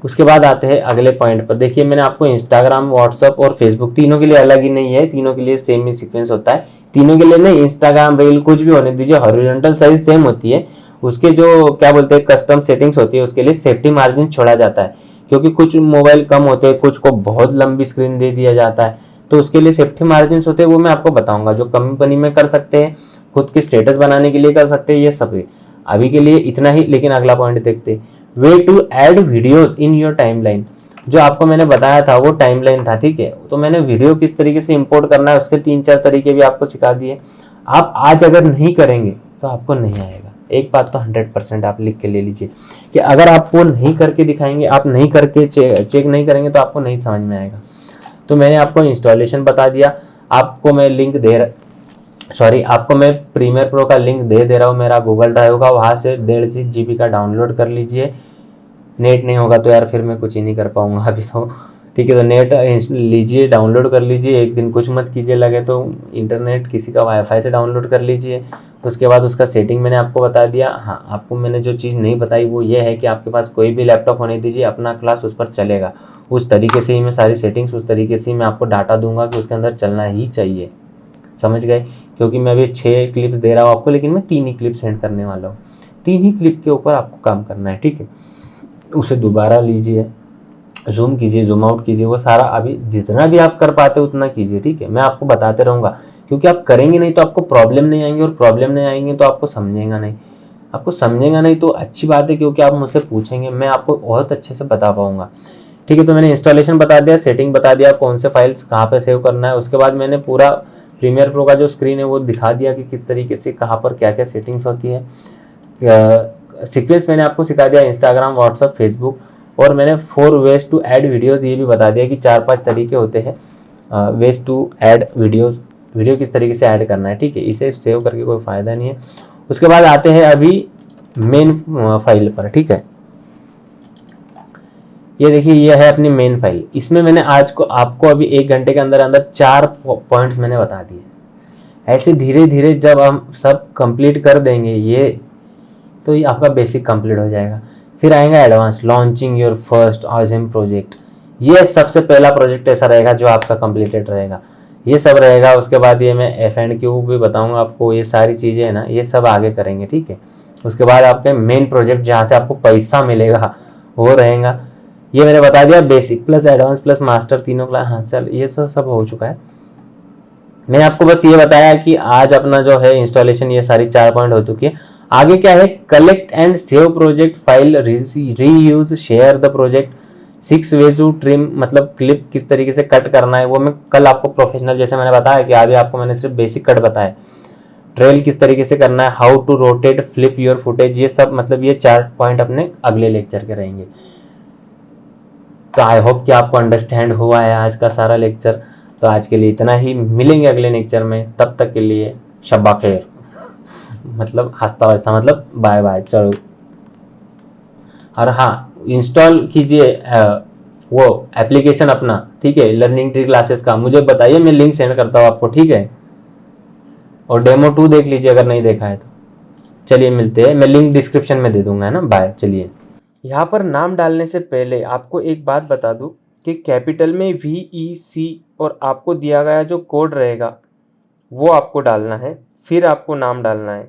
उसके बाद आते हैं अगले पॉइंट पर। देखिए मैंने आपको इंस्टाग्राम, व्हाट्सअप और फेसबुक तीनों के लिए अलग ही नहीं है, तीनों के लिए सेम ही सीक्वेंस होता है। तीनों के लिए नहीं, इंस्टाग्राम, रील कुछ भी होने दीजिए, हॉरिजॉन्टल साइज सेम होती है। उसके जो क्या बोलते हैं कस्टम सेटिंग्स होती है, उसके लिए सेफ्टी मार्जिन छोड़ा जाता है, क्योंकि कुछ मोबाइल कम होते हैं, कुछ को बहुत लंबी स्क्रीन दे दिया जाता है, तो उसके लिए सेफ्टी मार्जिन होते हैं, वो मैं आपको बताऊंगा। जो कंपनी में कर सकते हैं, खुद के स्टेटस बनाने के लिए कर सकते हैं, ये सब। अभी के लिए इतना ही, लेकिन अगला पॉइंट देखते हैं, way to add videos in your timeline. जो आपको मैंने बताया था वो टाइमलाइन था, ठीक है। तो मैंने वीडियो किस तरीके से इंपोर्ट करना है उसके 3-4 तरीके भी आपको सिखा दिए। आप आज अगर नहीं करेंगे तो आपको नहीं आएगा। एक बात तो 100% आप लिख के ले लीजिए कि अगर आप वो नहीं करके दिखाएंगे, आप नहीं करके चेक नहीं करेंगे तो आपको नहीं समझ में आएगा। तो मैंने आपको इंस्टॉलेशन बता दिया, आपको मैं लिंक आपको मैं प्रीमियर प्रो का लिंक दे रहा हूँ मेरा गूगल ड्राइव का, वहाँ से 1.5 GB का डाउनलोड कर लीजिए। नेट नहीं होगा तो यार फिर मैं कुछ ही नहीं कर पाऊंगा अभी तो, ठीक है। तो नेट लीजिए, डाउनलोड कर लीजिए, एक दिन कुछ मत कीजिए, लगे तो इंटरनेट किसी का वाईफाई से डाउनलोड कर लीजिए। उसके बाद उसका सेटिंग मैंने आपको बता दिया। हाँ, आपको मैंने जो चीज़ नहीं बताई वो ये है कि आपके पास कोई भी लैपटॉप होने दीजिए, अपना क्लास उस पर चलेगा। उस तरीके से ही मैं सारी सेटिंग्स, उस तरीके से ही मैं आपको डाटा दूंगा कि उसके अंदर चलना ही चाहिए, समझ गए। क्योंकि मैं अभी 6 क्लिप्स दे रहा हूँ आपको, लेकिन मैं 3 ही क्लिप सेंड करने वाला हूँ। 3 ही क्लिप के ऊपर आपको काम करना है, ठीक है। उसे दोबारा लीजिए, जूम कीजिए, जूम आउट कीजिए, वो सारा अभी जितना भी आप कर पाते हो उतना कीजिए, ठीक है। मैं आपको बताते रहूँगा, क्योंकि आप करेंगे नहीं तो आपको प्रॉब्लम नहीं आएंगे, और प्रॉब्लम नहीं आएंगे तो आपको समझेगा नहीं। आपको समझेगा नहीं तो अच्छी बात है, क्योंकि आप मुझसे पूछेंगे, मैं आपको बहुत अच्छे से बता पाऊंगा। ठीक है। तो मैंने इंस्टॉलेशन बता दिया, सेटिंग बता दिया, कौन से फाइल्स कहाँ पे सेव करना है। उसके बाद मैंने पूरा प्रीमियर प्रो का जो स्क्रीन है वो दिखा दिया कि किस तरीके से कहाँ पर क्या क्या सेटिंग्स होती है। सीक्वेंस मैंने आपको सिखा दिया, इंस्टाग्राम, व्हाट्सअप, फेसबुक, और मैंने 4 वेज टू ऐड वीडियोज़ ये भी बता दिया कि 4-5 तरीके होते हैं ways to add videos, video किस तरीके से ऐड करना है। ठीक है, इसे सेव करके कोई फ़ायदा नहीं है। उसके बाद आते हैं अभी मेन फाइल पर। ठीक है, ये देखिए, ये है अपनी मेन फाइल। इसमें मैंने आज को आपको अभी 1 घंटे के अंदर अंदर 4 पॉइंट्स मैंने बता दिए। ऐसे धीरे धीरे जब हम सब कंप्लीट कर देंगे ये, तो ये आपका बेसिक कंप्लीट हो जाएगा। फिर आएगा advance, launching your first awesome project. ये सबसे पहला प्रोजेक्ट ऐसा रहेगा जो आपका कंप्लीटेड रहेगा, ये सब रहेगा। उसके बाद ये मैं F&Q भी बताऊंगा आपको, ये सारी चीज़ें है ना, ये सब आगे करेंगे। ठीक है, उसके बाद आपके मेन प्रोजेक्ट जहाँ से आपको पैसा मिलेगा वो रहेगा। ये मैंने बता दिया, basic plus advance plus master तीनों क्लास। हाँ चल, ये सब हो चुका है। मैंने आपको बस ये बताया कि आज अपना जो है इंस्टॉलेशन, ये सारी 4 पॉइंट हो चुकी है। आगे क्या है, collect and save project file, reuse, share the project, 6 ways to trim, मतलब क्लिप किस तरीके से कट करना है वो मैं कल आपको प्रोफेशनल, जैसे मैंने बताया कि अभी आपको मैंने सिर्फ बेसिक कट बताया। ट्रेल किस तरीके से करना है, how to rotate flip your footage, ये सब मतलब ये 4 पॉइंट अपने अगले लेक्चर के रहेंगे। तो आई होप कि आपको अंडरस्टैंड हुआ है आज का सारा लेक्चर। तो आज के लिए इतना ही, मिलेंगे अगले लेक्चर में, तब तक के लिए शब्बा खैर, मतलब हंसता वैसा, मतलब बाय बाय, चलो। और हाँ, इंस्टॉल कीजिए वो एप्लीकेशन अपना, ठीक है, लर्निंग ट्री क्लासेस का, मुझे बताइए, मैं लिंक सेंड करता हूँ आपको। ठीक है, और डेमो 2 देख लीजिए अगर नहीं देखा है तो। चलिए मिलते हैं, मैं लिंक डिस्क्रिप्शन में दे दूंगा, है ना। बाय, चलिए। यहाँ पर नाम डालने से पहले आपको एक बात बता दूं कि कैपिटल में VEC और आपको दिया गया जो कोड रहेगा वो आपको डालना है, फिर आपको नाम डालना है।